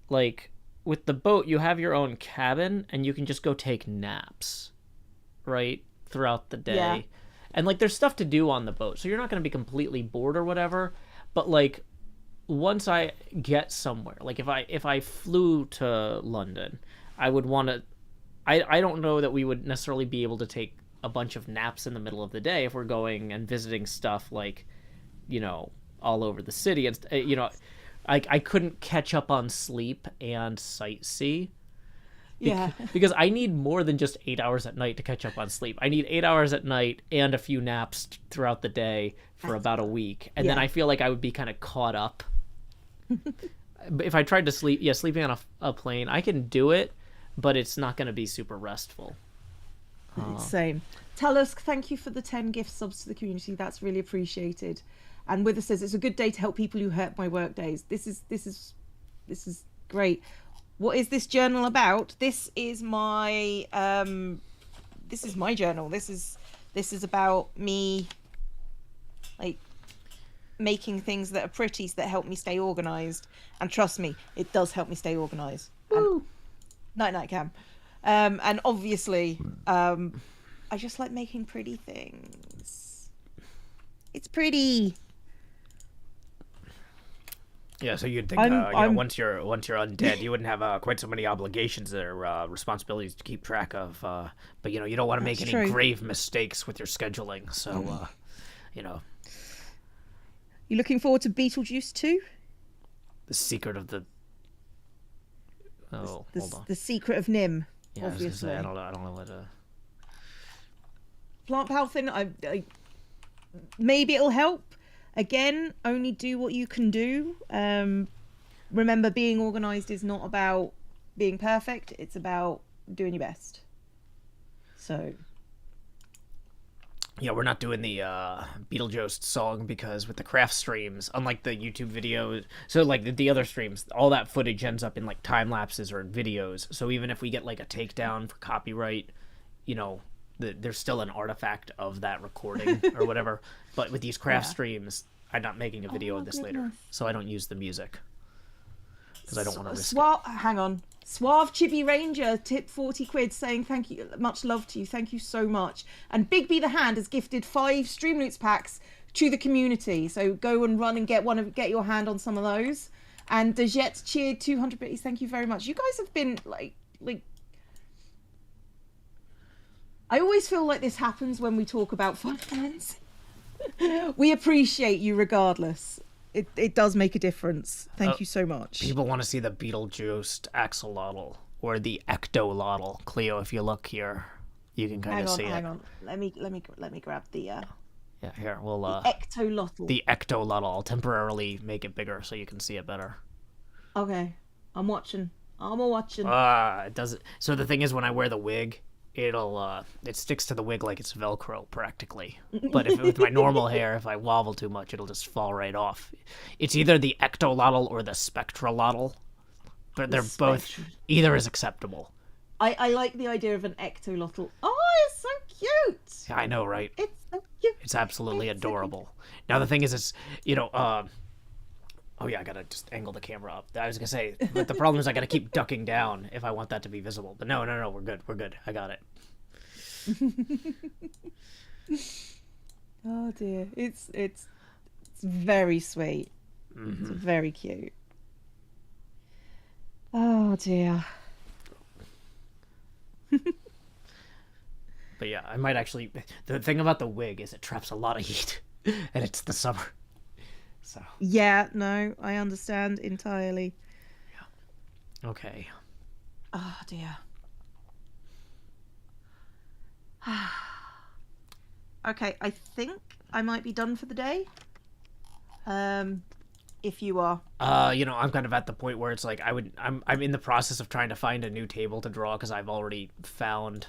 like, with the boat, you have your own cabin, and you can just go take naps, right, throughout the day. Yeah. And, like, there's stuff to do on the boat, so you're not going to be completely bored or whatever, but, like, once I get somewhere, like, if I flew to London, I would want to... I don't know that we would necessarily be able to take a bunch of naps in the middle of the day if we're going and visiting stuff like, you know, all over the city. And, you know, I couldn't catch up on sleep and sightsee. Yeah. Because I need more than just 8 hours at night to catch up on sleep. I need 8 hours at night and a few naps throughout the day for about a week. And then I feel like I would be kind of caught up. If I tried to sleep, sleeping on a plane, I can do it, but it's not going to be super restful. Same. Talusk, thank you for the 10 gift subs to the community. That's really appreciated. And Wither says, it's a good day to help people who hurt my work days. This is great. What is this journal about? This is my journal. This is about me, like, making things that are pretty that help me stay organized. And trust me, it does help me stay organized. Woo! Night, Cam. And obviously, I just like making pretty things. It's pretty. Yeah, so you'd think, once you're undead, you wouldn't have quite so many obligations or responsibilities to keep track of. But you don't want to make any grave mistakes with your scheduling. So, You looking forward to Beetlejuice 2? The secret of the. Oh, hold on. The secret of Nim. Yeah, obviously. I don't know what. Plant pal thing. I maybe it'll help. Again, only do what you can do. Remember, being organised is not about being perfect. It's about doing your best. So. Yeah, we're not doing the Beetlejuice song because with the craft streams, unlike the YouTube videos, so like the other streams, all that footage ends up in like time lapses or videos. So even if we get like a takedown for copyright, there's still an artifact of that recording or whatever. But with these craft streams, I'm not making a video of this later, so I don't use the music because I don't want to risk it. Hang on. Suave Chibi Ranger tip 40 quid saying thank you, much love to you, thank you so much. And Big B the Hand has gifted 5 Streamloots packs to the community, so go and run and get your hand on some of those. And Dejet cheered 200 bits, thank you very much. You guys have been like I always feel like this happens when we talk about finance. We appreciate you regardless. It does make a difference. Thank you so much. People want to see the Beetlejuice axolotl or the ectolotl. Cleo, if you look here, you can kind of see it. Hang on. Let me grab the Yeah, here we'll ectolotl. The ectolotl. I'll temporarily make it bigger so you can see it better. Okay, I'm watching. It doesn't. So the thing is, when I wear the wig, it sticks to the wig like it's Velcro practically. But with my normal hair, if I wobble too much, it'll just fall right off. It's either the ectolotl or the spectralotl, but they're both, either is acceptable. I like the idea of an ectolotl. Oh, it's so cute. Yeah, I know, right? It's so cute. It's absolutely adorable. Now the thing is, oh yeah, I gotta just angle the camera up. I was gonna say, but the problem is I gotta keep ducking down if I want that to be visible. But no, we're good. I got it. Oh dear, it's very sweet. Mm-hmm. It's very cute. Oh dear. But yeah, I might actually. The thing about the wig is it traps a lot of heat, and it's the summer. So. Yeah, no, I understand entirely. Yeah. Okay. Oh dear. Okay, I think I might be done for the day. If you are. I'm kind of at the point where it's like I'm in the process of trying to find a new table to draw because I've already found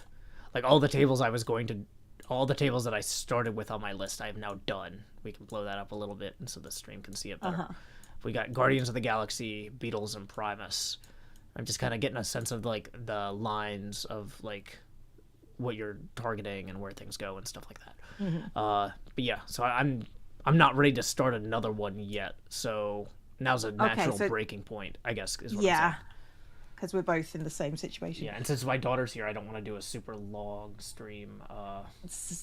like all the tables that I started with on my list I've now done. We can blow that up a little bit so the stream can see it better. We got Guardians of the Galaxy, Beatles, and Primus. I'm just kind of getting a sense of like the lines of like what you're targeting and where things go and stuff like that. But yeah, so I'm not ready to start another one yet. So now's a natural breaking point, I guess, is what I'm saying. Because we're both in the same situation. Yeah, and since my daughter's here, I don't want to do a super long stream.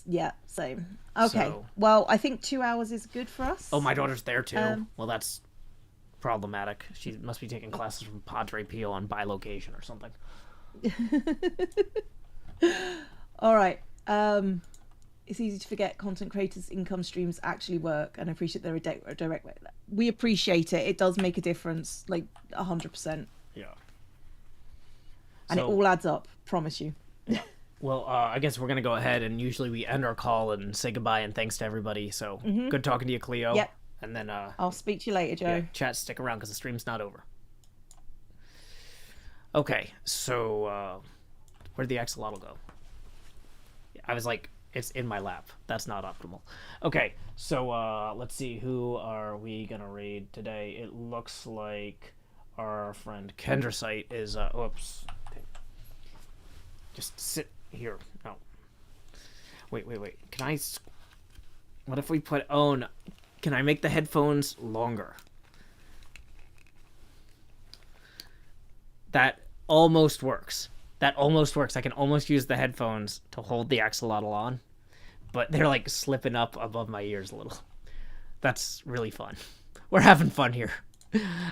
Yeah, same. Okay, well, I think 2 hours is good for us. Oh, my daughter's there too. Well, that's problematic. She must be taking classes from Padre Pio on bilocation or something. All right. It's easy to forget content creators' income streams actually work, and I appreciate they're a direct way. We appreciate it. It does make a difference, like 100%. Yeah. And it all adds up, promise you. Well, I guess we're going to go ahead, and usually we end our call and say goodbye and thanks to everybody. So good talking to you, Cleo. Yep. And then I'll speak to you later, Joe. Yeah, chat, stick around because the stream's not over. Okay, so where'd the axolotl go? I was like, it's in my lap. That's not optimal. Okay, so let's see, who are we gonna raid today? It looks like our friend Kendrasite is oops. Just sit here. No. Wait. Can I what if we put can I make the headphones longer? That almost works. I can almost use the headphones to hold the axolotl on, but they're like slipping up above my ears a little. That's really fun. We're having fun here.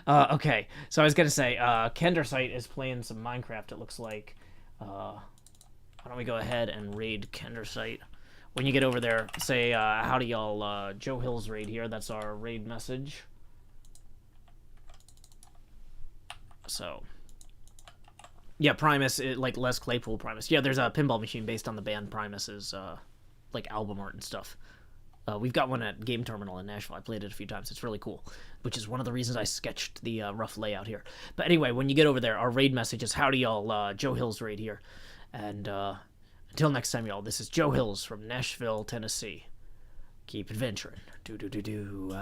Okay, so I was gonna say, Kendrasite is playing some Minecraft, it looks like. Why don't we go ahead and raid Kendrasite? When you get over there, say, howdy y'all, Joe Hill's raid here. That's our raid message. So, yeah, Primus, like Les Claypool Primus. Yeah, there's a pinball machine based on the band Primus's, like, album art and stuff. We've got one at Game Terminal in Nashville. I played it a few times. It's really cool, which is one of the reasons I sketched the rough layout here. But anyway, when you get over there, our raid message is howdy y'all, Joe Hill's raid here. And until next time, y'all, this is Joe Hills from Nashville, Tennessee. Keep adventuring. Do.